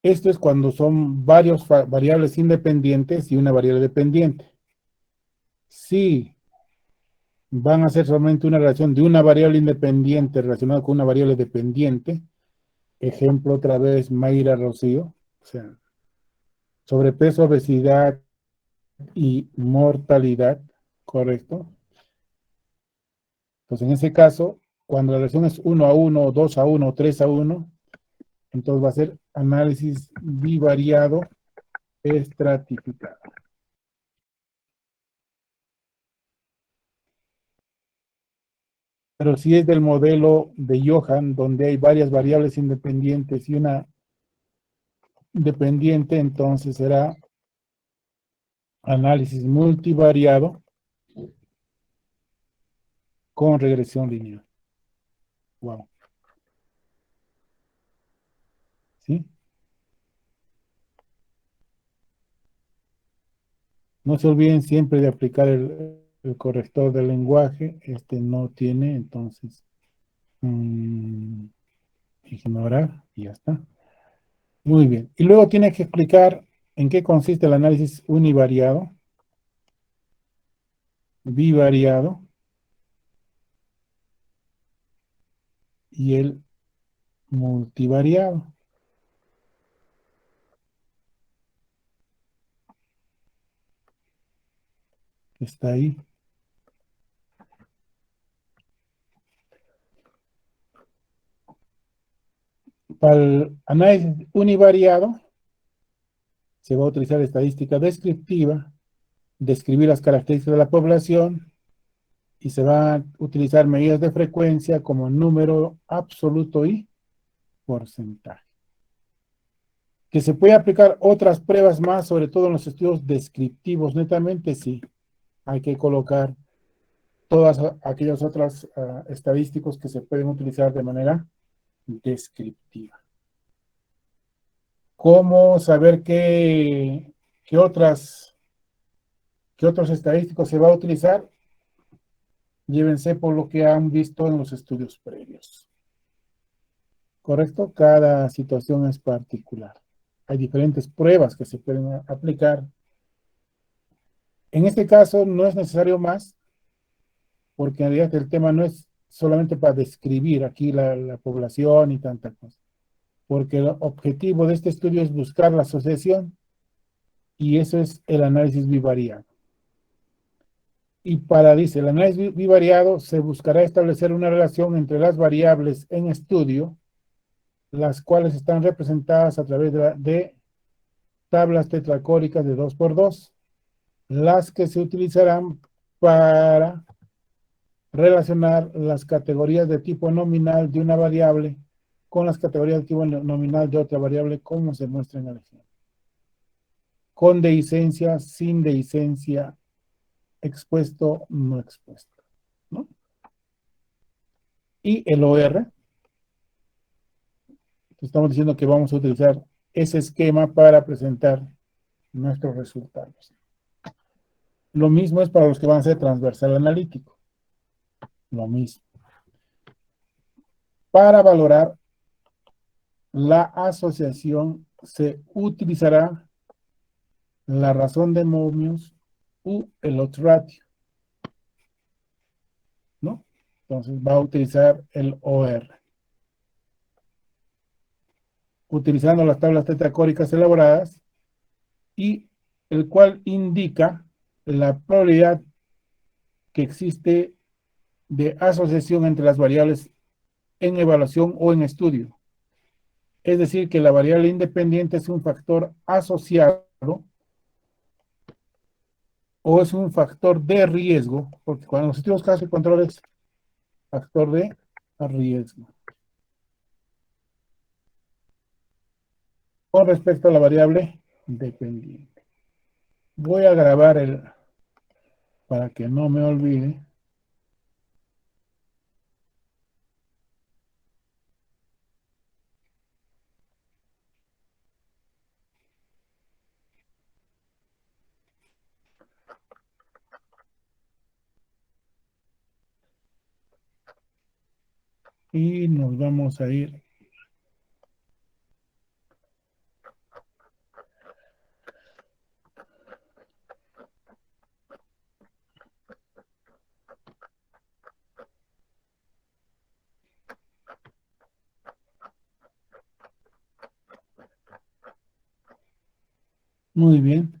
Esto es cuando son varios variables independientes y una variable dependiente. Si van a ser solamente una relación de una variable independiente relacionada con una variable dependiente, ejemplo otra vez Mayra Rocío, o sea, sobrepeso, obesidad y mortalidad, ¿correcto? Entonces, en ese caso, cuando la relación es 1 a 1, 2 a 1, 3 a 1, entonces va a ser análisis bivariado estratificado. Pero si es del modelo de Johan, donde hay varias variables independientes y una dependiente, entonces será análisis multivariado con regresión lineal. Wow. ¿Sí? No se olviden siempre de aplicar el corrector del lenguaje. Este no tiene, entonces ignorar y ya está. Muy bien. Y luego tiene que explicar en qué consiste el análisis univariado, bivariado y el multivariado. Está ahí. Para el análisis univariado se va a utilizar estadística descriptiva, describir las características de la población y se van a utilizar medidas de frecuencia como número absoluto y porcentaje. Que se puede aplicar otras pruebas más, sobre todo en los estudios descriptivos, netamente sí. Hay que colocar todas aquellas otras estadísticos que se pueden utilizar de manera descriptiva. ¿Cómo saber qué otros estadísticos se va a utilizar? Llévense por lo que han visto en los estudios previos. ¿Correcto? Cada situación es particular. Hay diferentes pruebas que se pueden aplicar. En este caso no es necesario más, porque en realidad el tema no es solamente para describir aquí la población y tanta cosa. Porque el objetivo de este estudio es buscar la asociación y eso es el análisis bivariado. Y dice, el análisis bivariado se buscará establecer una relación entre las variables en estudio, las cuales están representadas a través de tablas tetracóricas de 2×2, las que se utilizarán para relacionar las categorías de tipo nominal de una variable con las categorías de tipo nominal de otra variable, como se muestra en el ejemplo. Con dehiscencia, sin dehiscencia, expuesto, no expuesto, ¿no? Y el OR, estamos diciendo que vamos a utilizar ese esquema para presentar nuestros resultados. Lo mismo es para los que van a ser transversal analítico. Lo mismo. Para valorar la asociación se utilizará la razón de Mobius u el odds ratio, ¿no? Entonces va a utilizar el OR. Utilizando las tablas tetracóricas elaboradas y el cual indica la probabilidad que existe de asociación entre las variables en evaluación o en estudio. Es decir, que la variable independiente es un factor asociado o es un factor de riesgo, porque cuando los estudios casos de control es factor de riesgo. Con respecto a la variable dependiente. Voy a grabar para que no me olvide. Y nos vamos a ir. Muy bien.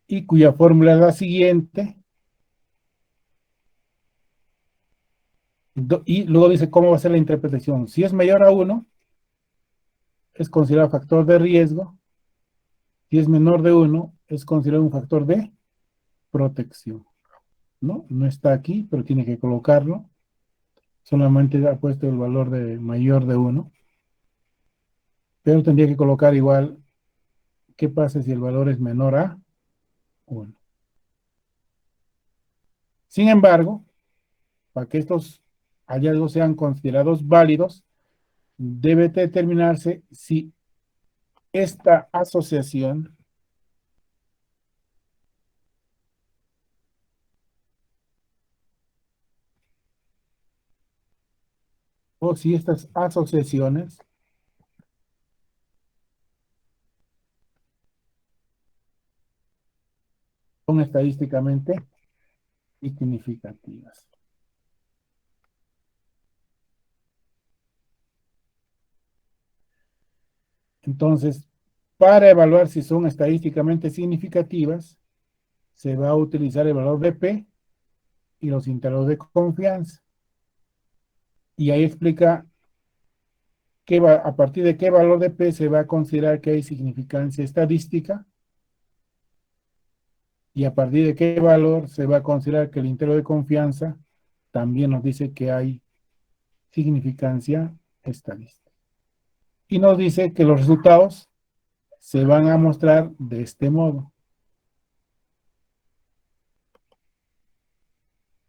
Y cuya fórmula es la siguiente. Y luego dice cómo va a ser la interpretación. Si es mayor a 1, es considerado factor de riesgo. Si es menor de 1, es considerado un factor de protección. ¿No? No está aquí, pero tiene que colocarlo. Solamente ha puesto el valor de mayor de 1. Pero tendría que colocar igual, ¿qué pasa si el valor es menor a 1? Sin embargo, para que estos hallazgos sean considerados válidos, debe determinarse si esta asociación o si estas asociaciones son estadísticamente significativas. Entonces, para evaluar si son estadísticamente significativas, se va a utilizar el valor de P y los intervalos de confianza. Y ahí explica a partir de qué valor de P se va a considerar que hay significancia estadística y a partir de qué valor se va a considerar que el intervalo de confianza también nos dice que hay significancia estadística. Y nos dice que los resultados se van a mostrar de este modo.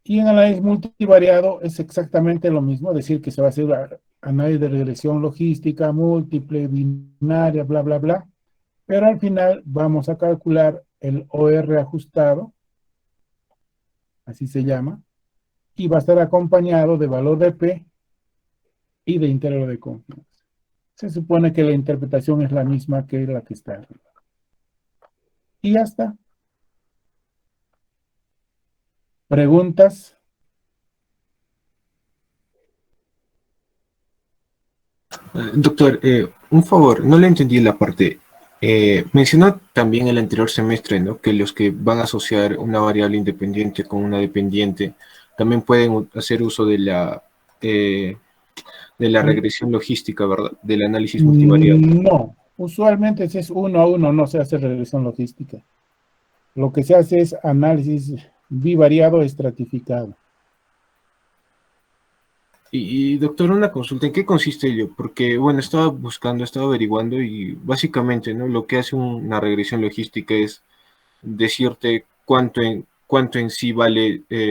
Y en análisis multivariado es exactamente lo mismo, es decir, que se va a hacer análisis de regresión logística, múltiple, binaria, bla, bla, bla. Pero al final vamos a calcular el OR ajustado, así se llama, y va a estar acompañado de valor de P y de intervalo de confianza. Se supone que la interpretación es la misma que la que está arriba. Y ya está. ¿Preguntas? Doctor, un favor, no le entendí la parte. Mencionó también el anterior semestre, ¿no? Que los que van a asociar una variable independiente con una dependiente también pueden hacer uso de la regresión logística, ¿verdad? Del análisis multivariado. No, usualmente si es 1 a 1 no se hace regresión logística. Lo que se hace es análisis bivariado estratificado. Y doctor, una consulta, ¿en qué consiste ello? Porque, bueno, estaba averiguando y básicamente, ¿no? Lo que hace una regresión logística es decirte cuánto en sí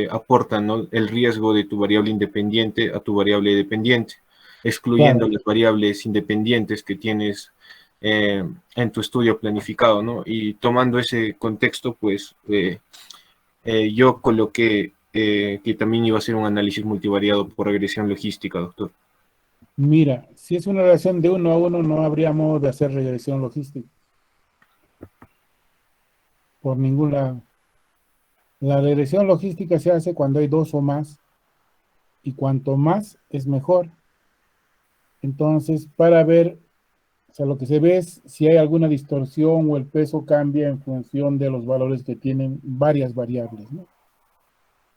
aporta, ¿no? El riesgo de tu variable independiente a tu variable dependiente, excluyendo las variables independientes que tienes en tu estudio planificado, ¿no? Y tomando ese contexto, pues, yo coloqué que también iba a ser un análisis multivariado por regresión logística, doctor. Mira, si es una relación de 1 a 1, no habría modo de hacer regresión logística. Por ningún lado. La regresión logística se hace cuando hay 2 o más, y cuanto más es mejor. Entonces, para ver, o sea, lo que se ve es si hay alguna distorsión o el peso cambia en función de los valores que tienen varias variables, ¿no?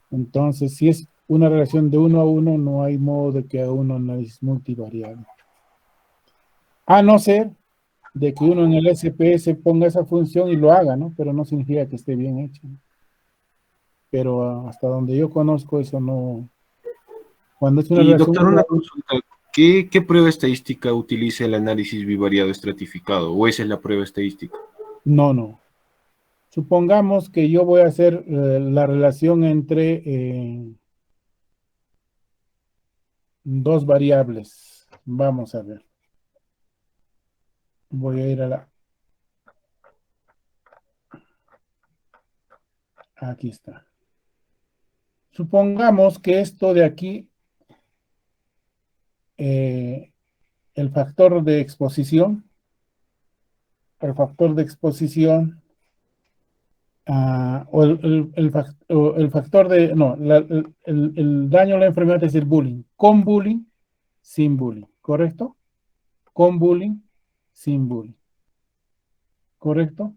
Entonces, si es una relación de 1 a 1, no hay modo de que haga un análisis multivariable. A no ser de que uno en el SPS ponga esa función y lo haga, ¿no? Pero no significa que esté bien hecho. Pero hasta donde yo conozco eso no... Cuando es una Y relación... doctor, una consulta. ¿Qué prueba estadística utiliza el análisis bivariado estratificado? ¿O esa es la prueba estadística? No. Supongamos que yo voy a hacer la relación entre dos variables. Vamos a ver. Voy a ir a la... Aquí está. Supongamos que esto de aquí, el factor de exposición, o el factor de, no, el daño a la enfermedad es el bullying. Con bullying, sin bullying, ¿correcto? Con bullying, sin bullying, ¿correcto?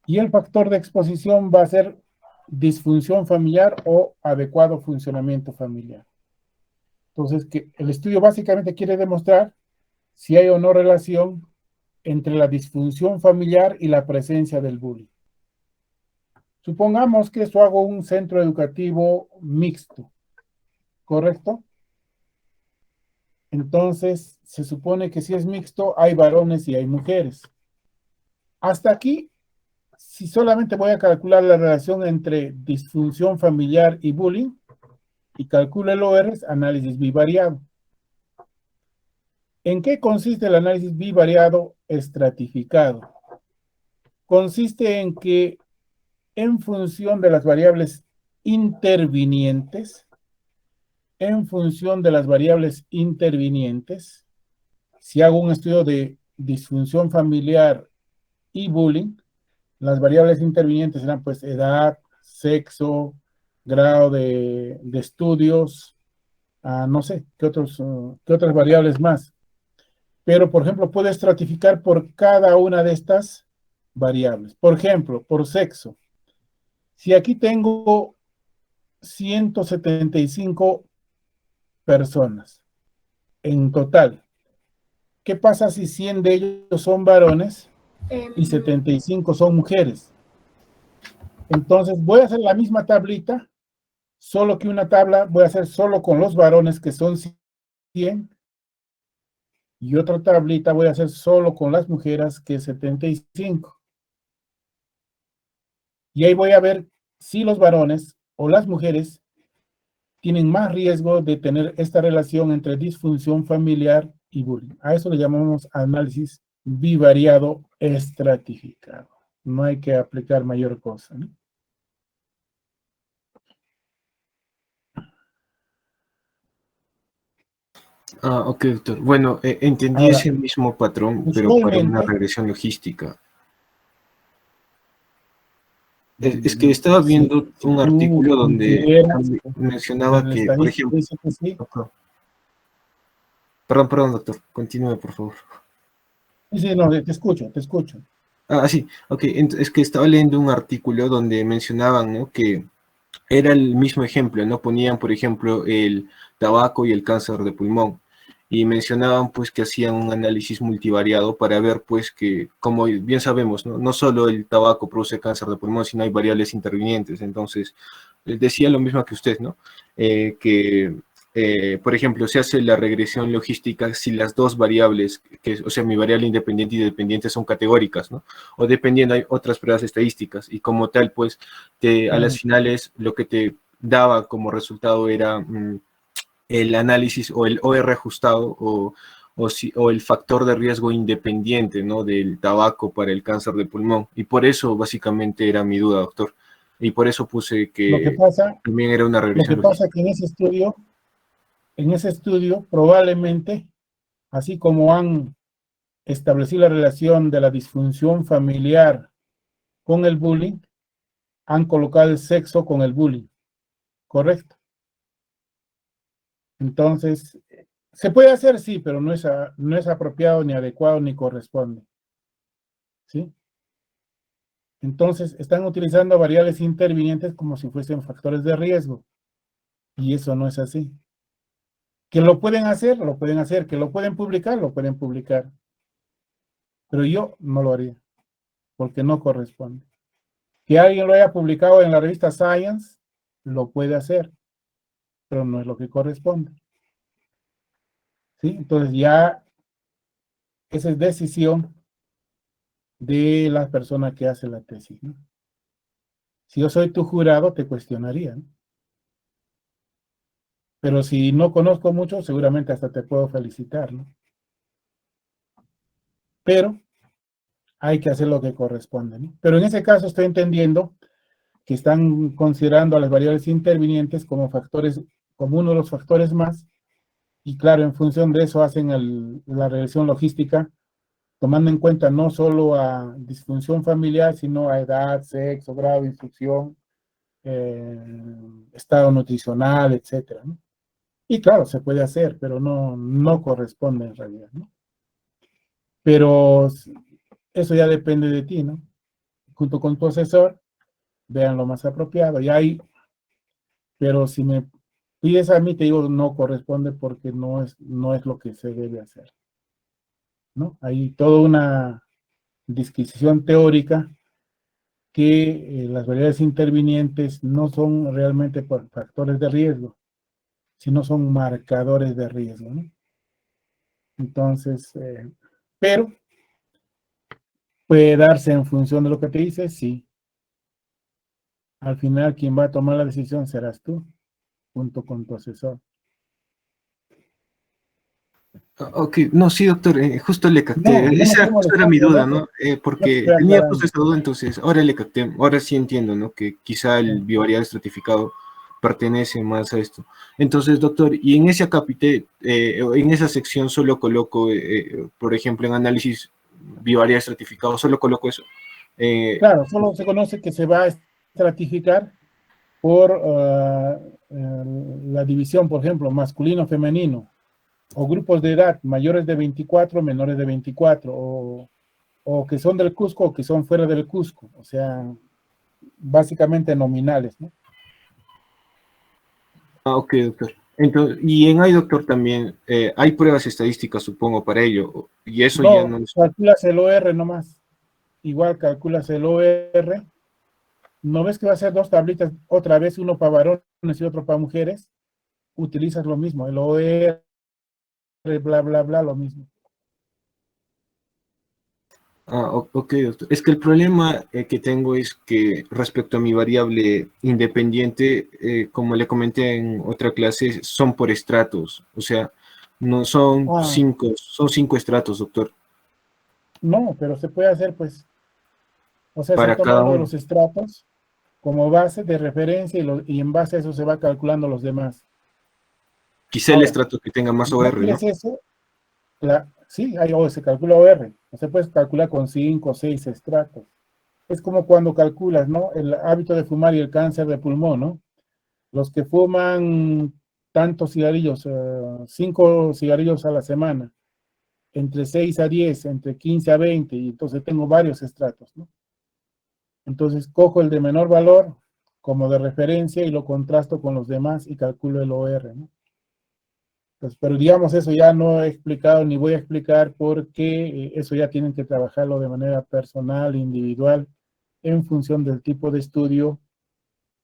Y el factor de exposición va a ser disfunción familiar o adecuado funcionamiento familiar. Entonces, que el estudio básicamente quiere demostrar si hay o no relación entre la disfunción familiar y la presencia del bullying. Supongamos que esto hago un centro educativo mixto, ¿correcto? Entonces, se supone que si es mixto, hay varones y hay mujeres. Hasta aquí, si solamente voy a calcular la relación entre disfunción familiar y bullying, y calculo el OR, análisis bivariado. ¿En qué consiste el análisis bivariado estratificado? Consiste en que en función de las variables intervinientes, si hago un estudio de disfunción familiar y bullying, las variables intervinientes serán pues edad, sexo, grado de estudios, no sé, ¿qué otras variables más? Pero, por ejemplo, puedo estratificar por cada una de estas variables. Por ejemplo, por sexo. Si aquí tengo 175 personas en total, ¿qué pasa si 100 de ellos son varones y 75 son mujeres? Entonces voy a hacer la misma tablita, solo que una tabla voy a hacer solo con los varones, que son 100, y otra tablita voy a hacer solo con las mujeres, que es 75. Y ahí voy a ver si los varones o las mujeres tienen más riesgo de tener esta relación entre disfunción familiar y bullying. A eso le llamamos análisis bivariado estratificado. No hay que aplicar mayor cosa, ¿no? Ok, doctor. Bueno, entendí Ahora, ese mismo patrón, pero para una regresión logística. Es que estaba viendo un artículo donde mencionaba que, por ejemplo... Perdón, doctor. Continúe, por favor. Sí, no, te escucho. Sí, ok. Es que estaba leyendo un artículo donde mencionaban, ¿no?, que era el mismo ejemplo, ¿no? Ponían, por ejemplo, el tabaco y el cáncer de pulmón. Y mencionaban, pues, que hacían un análisis multivariado para ver, pues, que, como bien sabemos, no solo el tabaco produce cáncer de pulmón, sino hay variables intervinientes. Entonces, decía lo mismo que usted, ¿no? Por ejemplo, se hace la regresión logística si las dos variables, o sea, mi variable independiente y dependiente son categóricas, ¿no? O dependiendo hay otras pruebas estadísticas. Y como tal, pues, a las finales lo que te daba como resultado era... el análisis o el OR ajustado o el factor de riesgo independiente, ¿no?, del tabaco para el cáncer de pulmón. Y por eso básicamente era mi duda, doctor. Y por eso puse que también era una regresión. Lo que pasa es que en ese estudio probablemente, así como han establecido la relación de la disfunción familiar con el bullying, han colocado el sexo con el bullying, ¿correcto? Entonces, se puede hacer, sí, pero no es apropiado, ni adecuado, ni corresponde. ¿Sí? Entonces, están utilizando variables intervinientes como si fuesen factores de riesgo. Y eso no es así. Que lo pueden hacer, lo pueden hacer. Que lo pueden publicar, lo pueden publicar. Pero yo no lo haría, porque no corresponde. Que alguien lo haya publicado en la revista Science, lo puede hacer, pero no es lo que corresponde. ¿Sí? Entonces ya esa es decisión de la persona que hace la tesis, ¿no? Si yo soy tu jurado, te cuestionaría, ¿no? Pero si no conozco mucho, seguramente hasta te puedo felicitar, ¿no? Pero hay que hacer lo que corresponde, ¿no? Pero en ese caso estoy entendiendo que están considerando a las variables intervinientes como factores, como uno de los factores más, y claro, en función de eso hacen la regresión logística, tomando en cuenta no solo a disfunción familiar, sino a edad, sexo, grado de instrucción, estado nutricional, etcétera, ¿no? Y claro, se puede hacer, pero no corresponde en realidad, ¿no? Pero eso ya depende de ti, ¿no? Junto con tu asesor, vean lo más apropiado. Y ahí, pero si me pides a mí, te digo, no corresponde porque no es lo que se debe hacer, ¿no? Hay toda una disquisición teórica que las variables intervinientes no son realmente factores de riesgo, sino son marcadores de riesgo, ¿no? Entonces, pero puede darse en función de lo que te dice, sí. Al final, quien va a tomar la decisión serás tú, junto con tu asesor. Ok, no, sí, doctor, justo le capté. Esa justo era mi duda, ¿no? Porque tenía justo esa duda, entonces ahora le capté, ahora sí entiendo, ¿no? Que quizá el bivariado estratificado pertenece más a esto. Entonces, doctor, y en ese acápite, en esa sección solo coloco, por ejemplo, en análisis bivariado estratificado, solo coloco eso. Claro, solo se conoce que se va a estratificar por la división, por ejemplo, masculino-femenino, o grupos de edad mayores de 24, menores de 24, o que son del Cusco o que son fuera del Cusco, o sea, básicamente nominales, ¿no? Ah, ok, doctor. Entonces, y en hay, doctor, también hay pruebas estadísticas, supongo, para ello, y eso ya no es... calculas el OR nomás, igual calculas el OR, ¿no ves que va a ser dos tablitas, otra vez uno para varones y otro para mujeres? Utilizas lo mismo, el OR, bla, bla, bla, lo mismo. Ah, ok, doctor. Es que el problema que tengo es que respecto a mi variable independiente, como le comenté en otra clase, son por estratos. O sea, no son son 5 estratos, doctor. No, pero se puede hacer, pues. O sea, Para se toma cada uno de uno. los estratos como base de referencia y en base a eso se va calculando los demás. Quizá el estrato que tenga más OR, ¿no? ¿Quieres eso? Sí, se calcula OR. O sea, puedes calcular con 5 o 6 estratos. Es como cuando calculas, ¿no? El hábito de fumar y el cáncer de pulmón, ¿no? Los que fuman tantos cigarrillos, 5 cigarrillos a la semana, entre 6 a 10, entre 15 a 20, y entonces tengo varios estratos, ¿no? Entonces cojo el de menor valor como de referencia y lo contrasto con los demás y calculo el OR, ¿no? Pues, pero digamos, eso ya no he explicado ni voy a explicar porque eso ya tienen que trabajarlo de manera personal, individual, en función del tipo de estudio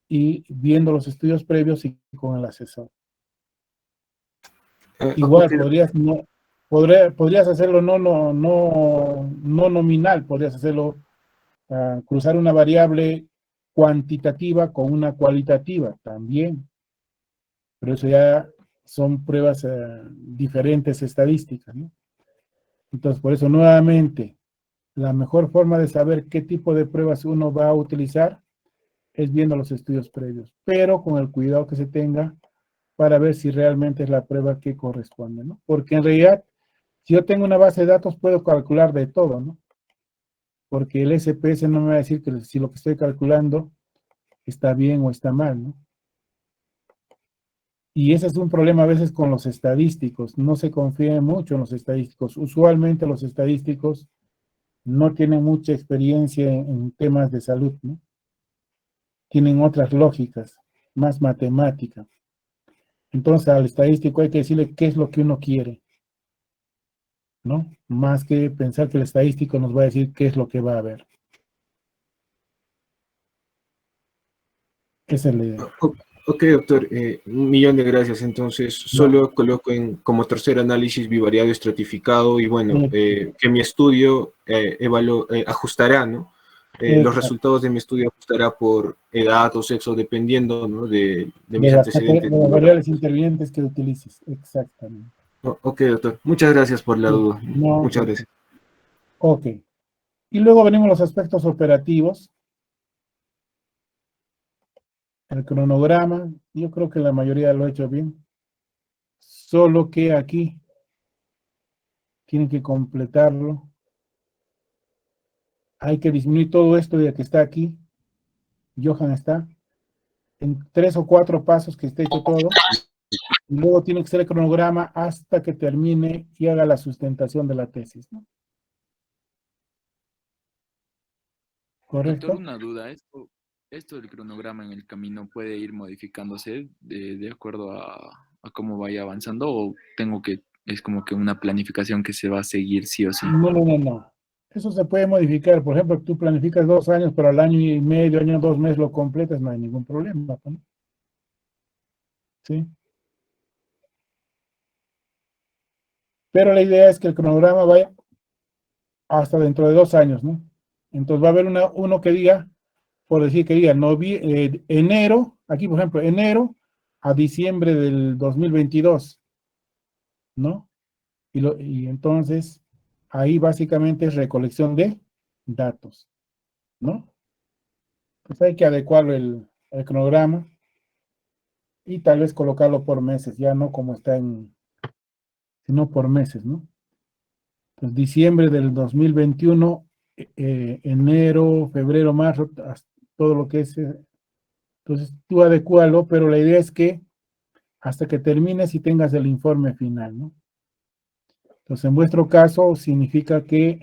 y viendo los estudios previos y con el asesor. Igual podrías hacerlo no nominal, podrías hacerlo, cruzar una variable cuantitativa con una cualitativa también, pero eso ya son pruebas diferentes estadísticas, ¿no? Entonces, por eso nuevamente, la mejor forma de saber qué tipo de pruebas uno va a utilizar es viendo los estudios previos, pero con el cuidado que se tenga para ver si realmente es la prueba que corresponde, ¿no? Porque en realidad, si yo tengo una base de datos, puedo calcular de todo, ¿no? Porque el SPS no me va a decir que si lo que estoy calculando está bien o está mal, ¿no? Y ese es un problema a veces con los estadísticos, no se confía mucho en los estadísticos. Usualmente los estadísticos no tienen mucha experiencia en temas de salud, ¿no? Tienen otras lógicas, más matemáticas. Entonces al estadístico hay que decirle qué es lo que uno quiere, ¿no? Más que pensar que el estadístico nos va a decir qué es lo que va a haber. Esa es la idea. Ok, doctor, un millón de gracias. Entonces, solo coloco como tercer análisis bivariado estratificado y bueno, que mi estudio ajustará, ¿no? Los resultados de mi estudio ajustará por edad o sexo, dependiendo, ¿no? de mis antecedentes. De las variables intervinientes que utilices, exactamente. Ok, doctor. Muchas gracias por la duda. Muchas gracias. Ok. Y luego venimos los aspectos operativos. El cronograma, yo creo que la mayoría lo ha hecho bien. Solo que aquí tienen que completarlo. Hay que disminuir todo esto ya que está aquí. Johan está. En 3 o 4 pasos que esté hecho todo. Y luego tiene que ser el cronograma hasta que termine y haga la sustentación de la tesis, ¿no? ¿Correcto? Doctor, una duda. Esto del cronograma en el camino puede ir modificándose de acuerdo a cómo vaya avanzando o es como que una planificación que se va a seguir sí o sí. No. Eso se puede modificar. Por ejemplo, tú planificas 2 años, pero al año y medio, año 2 meses lo completas, no hay ningún problema, ¿no? ¿Sí? Pero la idea es que el cronograma vaya hasta dentro de 2 años, ¿no? Entonces va a haber uno que diga, por decir que diga, enero, aquí por ejemplo, enero a diciembre del 2022, ¿no? Y entonces ahí básicamente es recolección de datos, ¿no? Pues hay que adecuarlo el cronograma y tal vez colocarlo por meses, ya no como está sino por meses, ¿no? Pues diciembre del 2021, enero, febrero, marzo, todo lo que es. Entonces tú adecúalo, pero la idea es que hasta que termines y tengas el informe final, ¿no? Entonces en vuestro caso significa que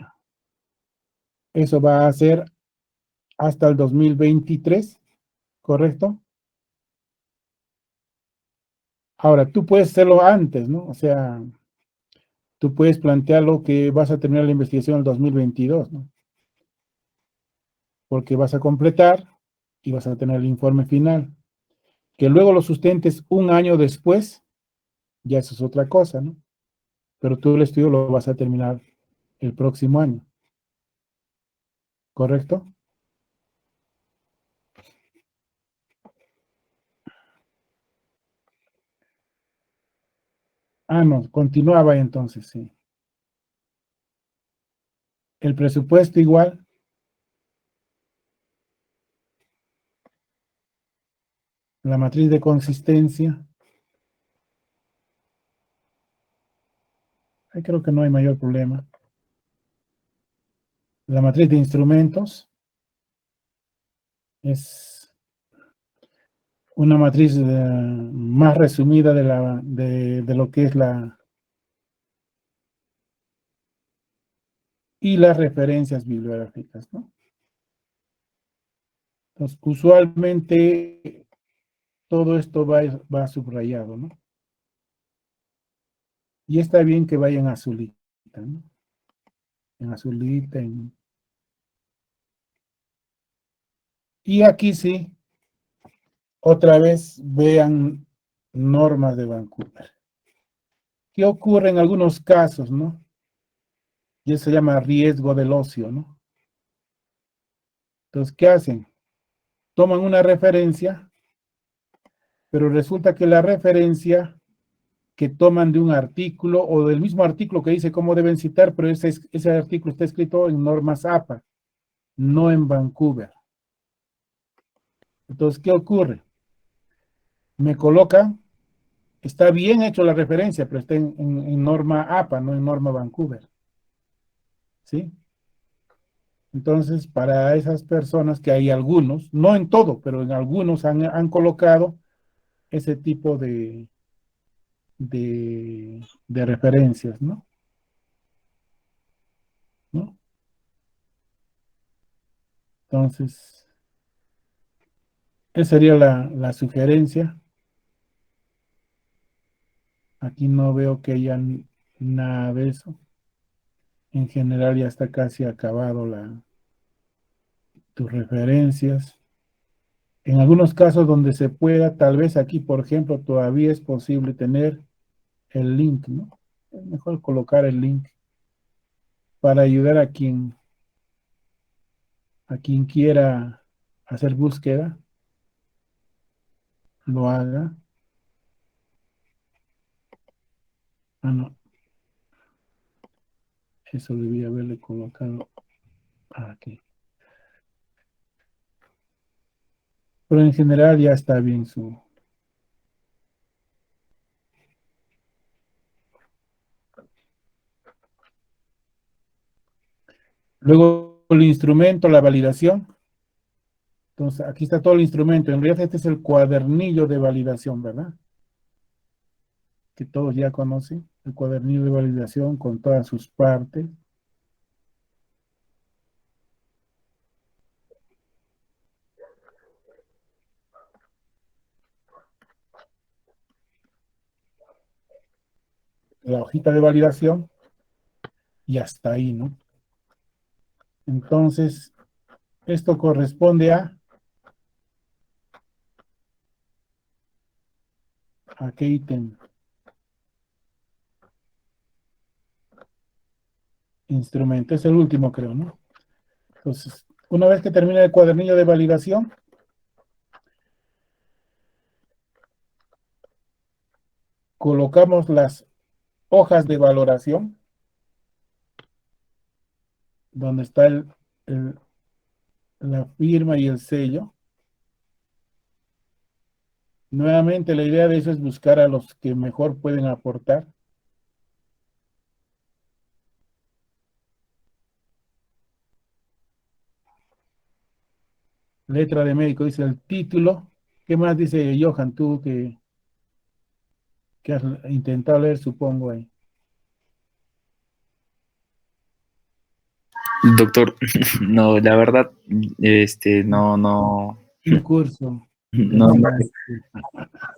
eso va a ser hasta el 2023, ¿correcto? Ahora, tú puedes hacerlo antes, ¿no? O sea, tú puedes plantearlo que vas a terminar la investigación en el 2022, ¿no? Porque vas a completar y vas a tener el informe final. Que luego lo sustentes un año después, ya eso es otra cosa, ¿no? Pero tú el estudio lo vas a terminar el próximo año. ¿Correcto? No, continuaba entonces, sí. El presupuesto igual. La matriz de consistencia. Ahí creo que no hay mayor problema. La matriz de instrumentos. Es una matriz más resumida de lo que es y las referencias bibliográficas, ¿no? Entonces, usualmente todo esto va subrayado, ¿no? Y está bien que vaya en azulita, ¿no? En azulita. Y aquí sí, otra vez vean normas de Vancouver. ¿Qué ocurre en algunos casos, no? Y eso se llama riesgo del ocio, ¿no? Entonces, ¿qué hacen? Toman una referencia, pero resulta que la referencia que toman de un artículo o del mismo artículo que dice cómo deben citar, pero ese artículo está escrito en normas APA, no en Vancouver. Entonces, ¿qué ocurre? Me colocan, está bien hecho la referencia, pero está en norma APA, no en norma Vancouver. ¿Sí? Entonces, para esas personas que hay algunos, no en todo, pero en algunos han colocado ese tipo de referencias, ¿no? ¿No? Entonces, esa sería la sugerencia. Aquí no veo que haya nada de eso. En general ya está casi acabado tus referencias. En algunos casos donde se pueda, tal vez aquí, por ejemplo, todavía es posible tener el link, ¿no? Es mejor colocar el link para ayudar a quien quiera hacer búsqueda, lo haga. Ah, no. Eso debía haberle colocado aquí. Pero en general ya está bien su... Luego el instrumento, la validación. Entonces aquí está todo el instrumento. En realidad este es el cuadernillo de validación, ¿verdad? Que todos ya conocen. El cuadernillo de validación con todas sus partes. La hojita de validación. Y hasta ahí, ¿no? Entonces, esto corresponde a qué ítem. Instrumento. Es el último, creo, ¿no? Entonces, una vez que termine el cuadernillo de validación, colocamos las hojas de valoración, donde está la firma y el sello. Nuevamente, la idea de eso es buscar a los que mejor pueden aportar. Letra de médico, dice el título. ¿Qué más dice Johan, tú que has intentado leer, supongo, ahí? Doctor, no, la verdad, no, Un curso. no,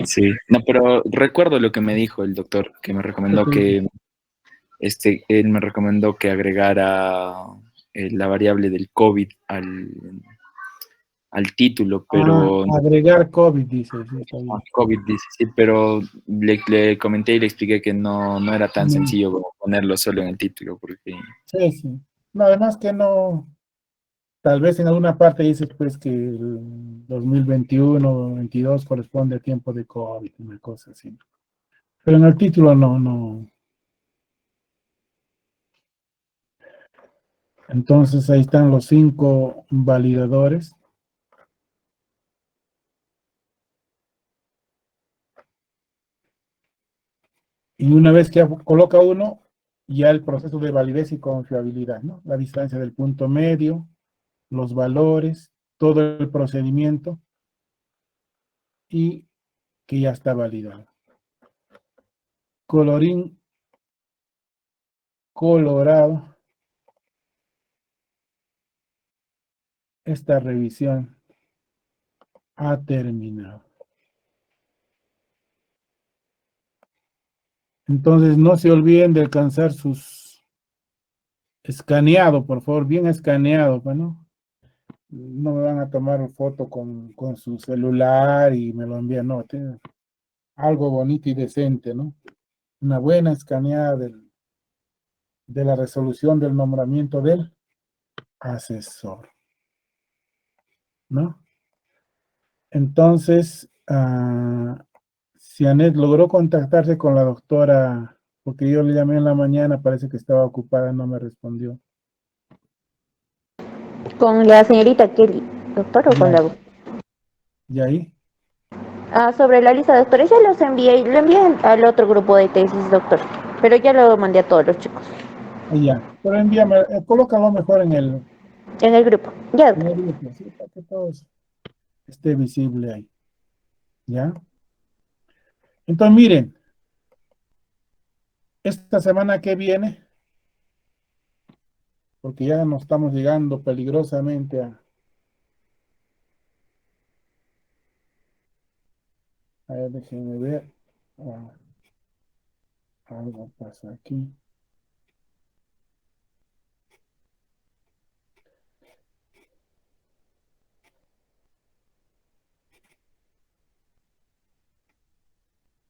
sí, no, pero recuerdo lo que me dijo el doctor, que me recomendó él me recomendó que agregara la variable del COVID al título, pero agregar COVID, dice. Sí, está bien. COVID dice, sí, pero le comenté y le expliqué que no era tan sencillo como ponerlo solo en el título, porque... Sí, sí. No, además que no, tal vez en alguna parte dice pues que el 2021 o 22 corresponde a tiempo de COVID, una cosa así. Pero en el título no. Entonces ahí están los 5 validadores. Y una vez que coloca uno, ya el proceso de validez y confiabilidad, ¿no? La distancia del punto medio, los valores, todo el procedimiento y que ya está validado. Colorín colorado. Esta revisión ha terminado. Entonces no se olviden de alcanzar sus escaneado, por favor, bien escaneado, bueno. No me van a tomar foto con su celular y me lo envían, no, algo bonito y decente, ¿no? Una buena escaneada de la resolución del nombramiento del asesor, ¿no? Entonces, Cianet logró contactarse con la doctora, porque yo le llamé en la mañana, parece que estaba ocupada, no me respondió. Con la señorita Kelly, doctor, o con la... ¿Y ahí? Sobre la lista de doctores, ya los envié, lo envié al otro grupo de tesis, doctor, pero ya lo mandé a todos los chicos. Ya, pero envíame, colócalo mejor en el grupo, ya, doctor. En el grupo, sí, para que todo esté visible ahí. ¿Ya? Entonces, miren, esta semana que viene, porque ya nos estamos llegando peligrosamente a ver, déjenme ver. Algo pasa aquí.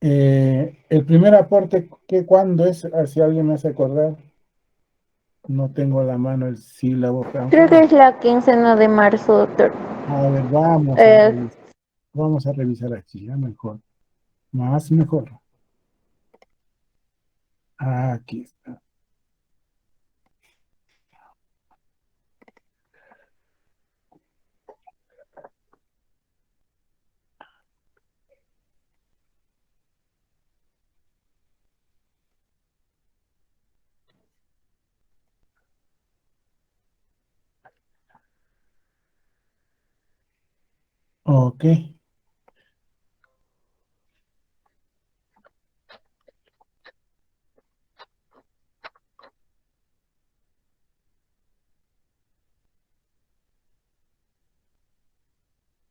El primer aporte, ¿cuándo es? Si alguien me hace acordar. No tengo a la mano el sílabo. Creo que es la quincena de marzo, doctor. A ver, vamos a revisar aquí, ya mejor. Más mejor. Aquí está. Ok.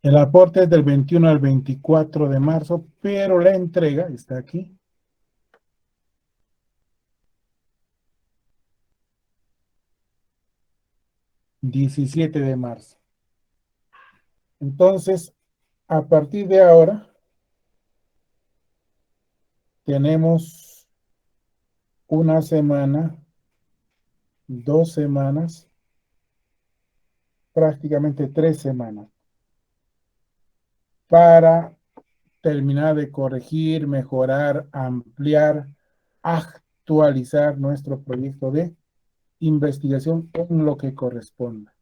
El aporte es del 21 al 24 de marzo, pero la entrega está aquí. ...17 de marzo. Entonces, a partir de ahora, tenemos una semana, 2 semanas, prácticamente 3 semanas, para terminar de corregir, mejorar, ampliar, actualizar nuestro proyecto de investigación en lo que corresponda.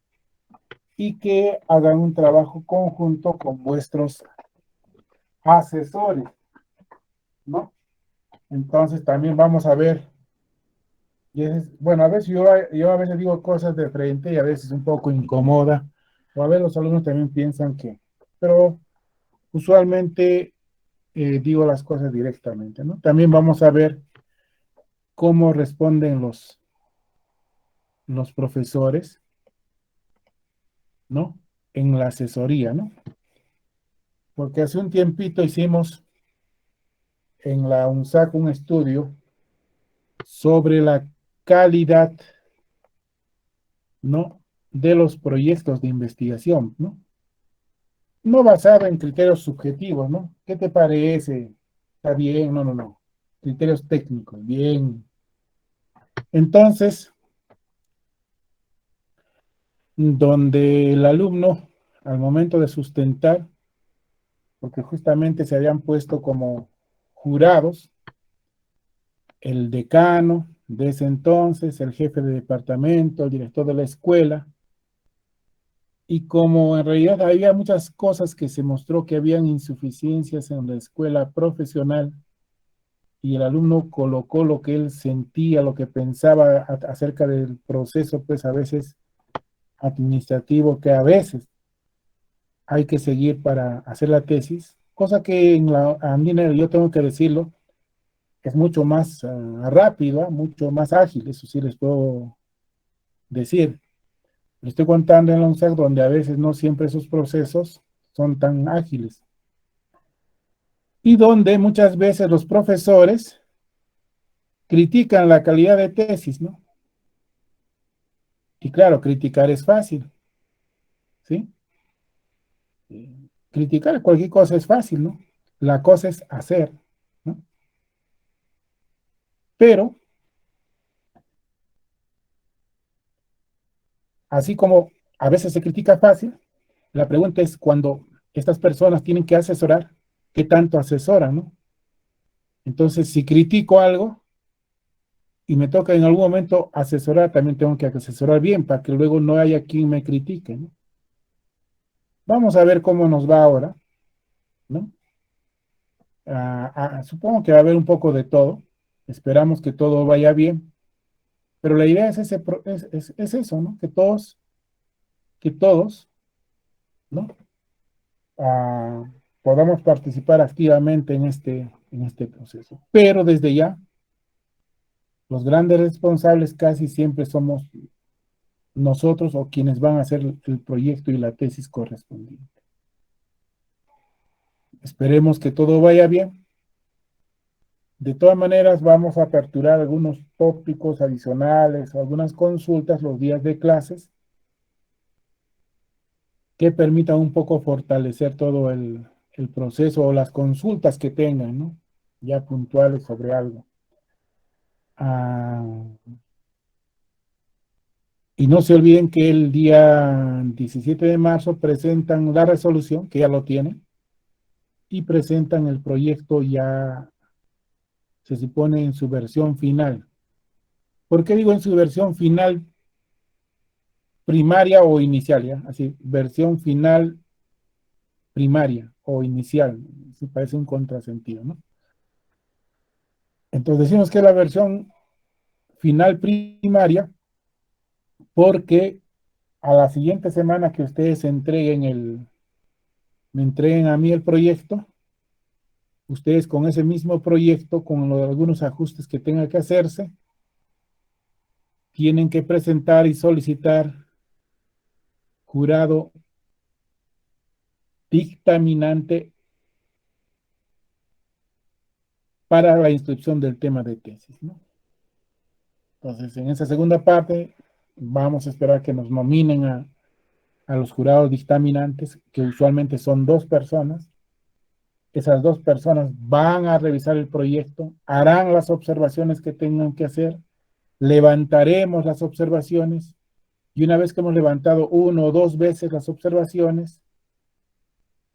Y que hagan un trabajo conjunto con vuestros asesores, ¿no? Entonces también vamos a ver, bueno, a veces yo a veces digo cosas de frente y a veces un poco incomoda, o a veces los alumnos también piensan que, pero usualmente digo las cosas directamente, ¿no? También vamos a ver cómo responden los profesores, ¿no? En la asesoría, ¿no? Porque hace un tiempito hicimos en la UNSAC un estudio sobre la calidad, ¿no? De los proyectos de investigación, ¿no? No basado en criterios subjetivos, ¿no? ¿Qué te parece? ¿Está bien? No, no, no. Criterios técnicos, bien. Entonces, donde el alumno, al momento de sustentar, porque justamente se habían puesto como jurados, el decano de ese entonces, el jefe de departamento, el director de la escuela, y como en realidad había muchas cosas que se mostró que habían insuficiencias en la escuela profesional, y el alumno colocó lo que él sentía, lo que pensaba acerca del proceso, pues a veces administrativo, que a veces hay que seguir para hacer la tesis, cosa que en la andina, yo tengo que decirlo, es mucho más rápido, mucho más ágil, eso sí les puedo decir. Le estoy contando en la UNSAC donde a veces no siempre esos procesos son tan ágiles. Y donde muchas veces los profesores critican la calidad de tesis, ¿no? Y claro, criticar es fácil, ¿sí? Criticar cualquier cosa es fácil, ¿no? La cosa es hacer, ¿no? Pero, así como a veces se critica fácil, la pregunta es cuando estas personas tienen que asesorar, ¿qué tanto asesoran, no? Entonces, si critico algo y me toca en algún momento asesorar, también tengo que asesorar bien para que luego no haya quien me critique, ¿no? Vamos a ver cómo nos va ahora, ¿no? Supongo que va a haber un poco de todo. Esperamos que todo vaya bien. Pero la idea es eso, ¿no? Que todos, ¿no? Podamos participar activamente en este proceso. Pero desde ya, los grandes responsables casi siempre somos nosotros o quienes van a hacer el proyecto y la tesis correspondiente. Esperemos que todo vaya bien. De todas maneras, vamos a aperturar algunos tópicos adicionales o algunas consultas los días de clases que permitan un poco fortalecer todo el proceso o las consultas que tengan, ¿no? Ya puntuales sobre algo. Y no se olviden que el día 17 de marzo presentan la resolución, que ya lo tienen, y presentan el proyecto ya, se supone, en su versión final. ¿Por qué digo en su versión final primaria o inicial? ¿Ya? Así, versión final primaria o inicial. Eso parece un contrasentido, ¿no? Entonces decimos que es la versión final primaria porque a la siguiente semana que ustedes me entreguen a mí el proyecto, ustedes con ese mismo proyecto, con algunos ajustes que tengan que hacerse, tienen que presentar y solicitar jurado dictaminante para la instrucción del tema de tesis, ¿no? Entonces, en esa segunda parte, vamos a esperar que nos nominen a los jurados dictaminantes, que usualmente son 2 personas. Esas 2 personas van a revisar el proyecto, harán las observaciones que tengan que hacer, levantaremos las observaciones, y una vez que hemos levantado 1 o 2 veces las observaciones,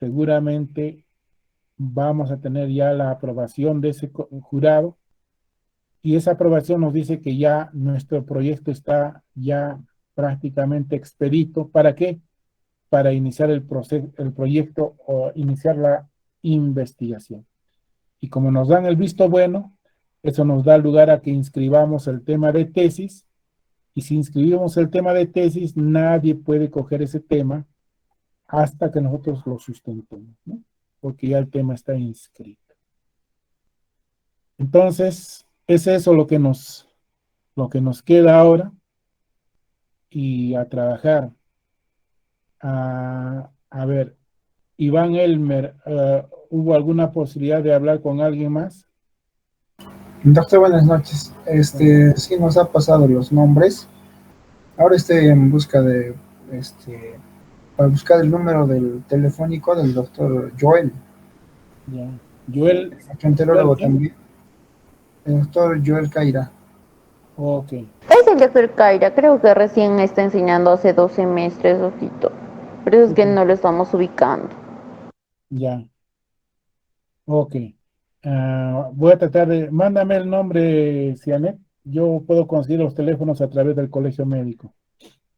seguramente vamos a tener ya la aprobación de ese jurado, y esa aprobación nos dice que ya nuestro proyecto está ya prácticamente expedito. ¿Para qué? Para iniciar el proyecto o iniciar la investigación. Y como nos dan el visto bueno, eso nos da lugar a que inscribamos el tema de tesis, y si inscribimos el tema de tesis, nadie puede coger ese tema hasta que nosotros lo sustentemos, ¿no? Porque ya el tema está inscrito. Entonces, es eso lo que nos queda ahora, y a trabajar. A ver, Iván Elmer, ¿hubo alguna posibilidad de hablar con alguien más? Doctor, buenas noches. Sí nos ha pasado los nombres. Ahora estoy en busca de, para buscar el número del telefónico del doctor Joel. Ya. Joel. Gastroenterólogo también. El doctor Joel Caira. Ok. Es el doctor Caira, creo que recién está enseñando hace 2 semestres, Osito. Por eso es que no lo estamos ubicando. Ya. Ok. Voy a tratar de... Mándame el nombre, Cianet. Yo puedo conseguir los teléfonos a través del colegio médico.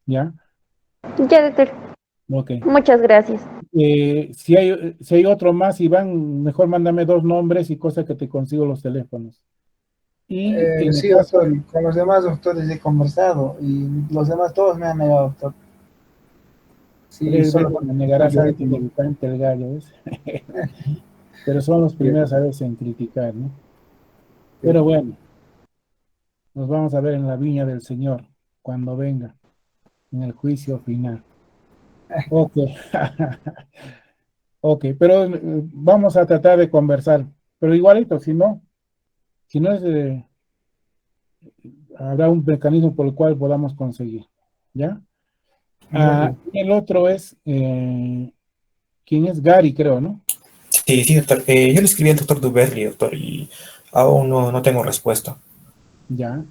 ¿Ya? Ya, doctor. Ok. Muchas gracias. Si hay otro más, Iván, mejor mándame 2 nombres y cosa que te consigo los teléfonos. Y Sí, doctor, con los demás doctores he conversado y los demás todos me han negado, doctor. Sí, solo me negarás a ti del cante el gallo, ¿ves? Pero son los primeros a veces en criticar, ¿no? Pero bueno, nos vamos a ver en la viña del Señor cuando venga, en el juicio final. Ok. Ok, pero vamos a tratar de conversar. Pero igualito, si no es, habrá un mecanismo por el cual podamos conseguir. ¿Ya? El otro es, ¿quién es? Gary, creo, ¿no? Sí, sí, doctor. Yo le escribí al doctor Duberry, doctor, y aún no tengo respuesta. Ya.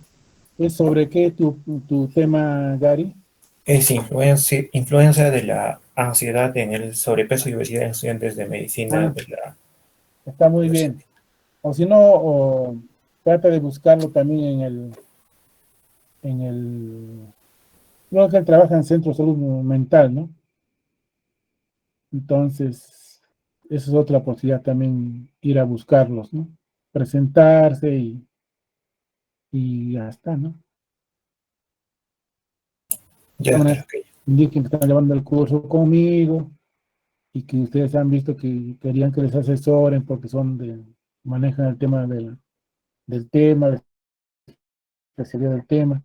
¿Es sobre qué tu tema, Gary? Es influencia de la ansiedad en el sobrepeso y obesidad en estudiantes de medicina de la... Está muy bien. O si no, trata de buscarlo también creo que él trabaja en Centro de Salud Mental, ¿no? Entonces, esa es otra posibilidad también, ir a buscarlos, ¿no? Presentarse y ya está, ¿no? Ya, indiquen que están llevando el curso conmigo y que ustedes han visto que querían que les asesoren porque manejan el tema del tema, la especialidad del tema,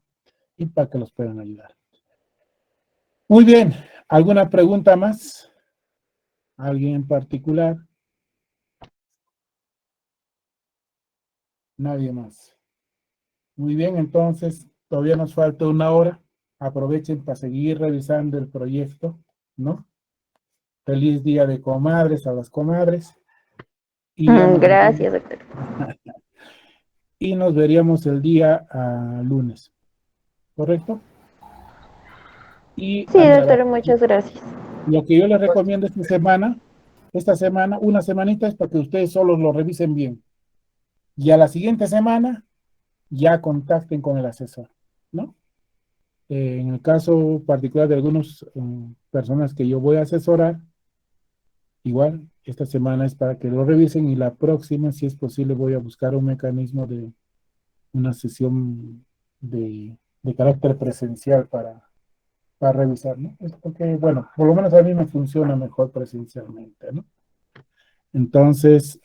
y para que los puedan ayudar. Muy bien, ¿alguna pregunta más? ¿Alguien en particular? Nadie más. Muy bien, entonces, todavía nos falta 1 hora. Aprovechen para seguir revisando el proyecto, ¿no? Feliz día de comadres a las comadres. Y Gracias, doctor. Y nos veríamos el día lunes, ¿correcto? Y Sí, doctor, muchas gracias. lo que yo les recomiendo esta semana, una semanita es para que ustedes solos lo revisen bien. Y a la siguiente semana ya contacten con el asesor, ¿no? En el caso particular de algunas personas que yo voy a asesorar, igual, esta semana es para que lo revisen y la próxima, si es posible, voy a buscar un mecanismo de una sesión de carácter presencial para revisar, ¿no? Es porque, bueno, por lo menos a mí me funciona mejor presencialmente, ¿no? Entonces,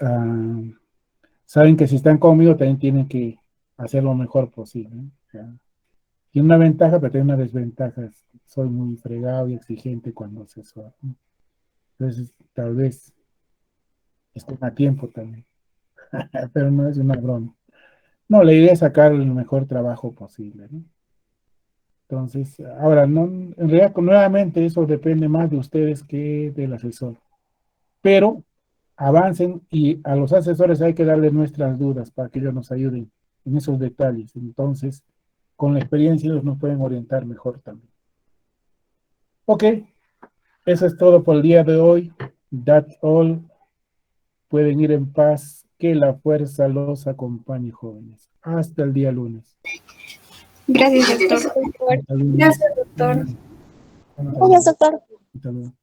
saben que si están conmigo también tienen que hacer lo mejor posible, ¿no? O sea, tiene una ventaja, pero tiene una desventaja. Soy muy fregado y exigente cuando asesoro, ¿no? Entonces, tal vez estén a tiempo también. Pero no es una broma. No, la idea es sacar el mejor trabajo posible, ¿no? Entonces, ahora, no, en realidad, nuevamente, eso depende más de ustedes que del asesor. Pero avancen y a los asesores hay que darle nuestras dudas para que ellos nos ayuden en esos detalles. Entonces, con la experiencia ellos nos pueden orientar mejor también. Ok, eso es todo por el día de hoy. That's all. Pueden ir en paz. Que la fuerza los acompañe, jóvenes. Hasta el día lunes. Gracias, doctor. Gracias, doctor. Gracias, doctor. Gracias, doctor. Hasta luego.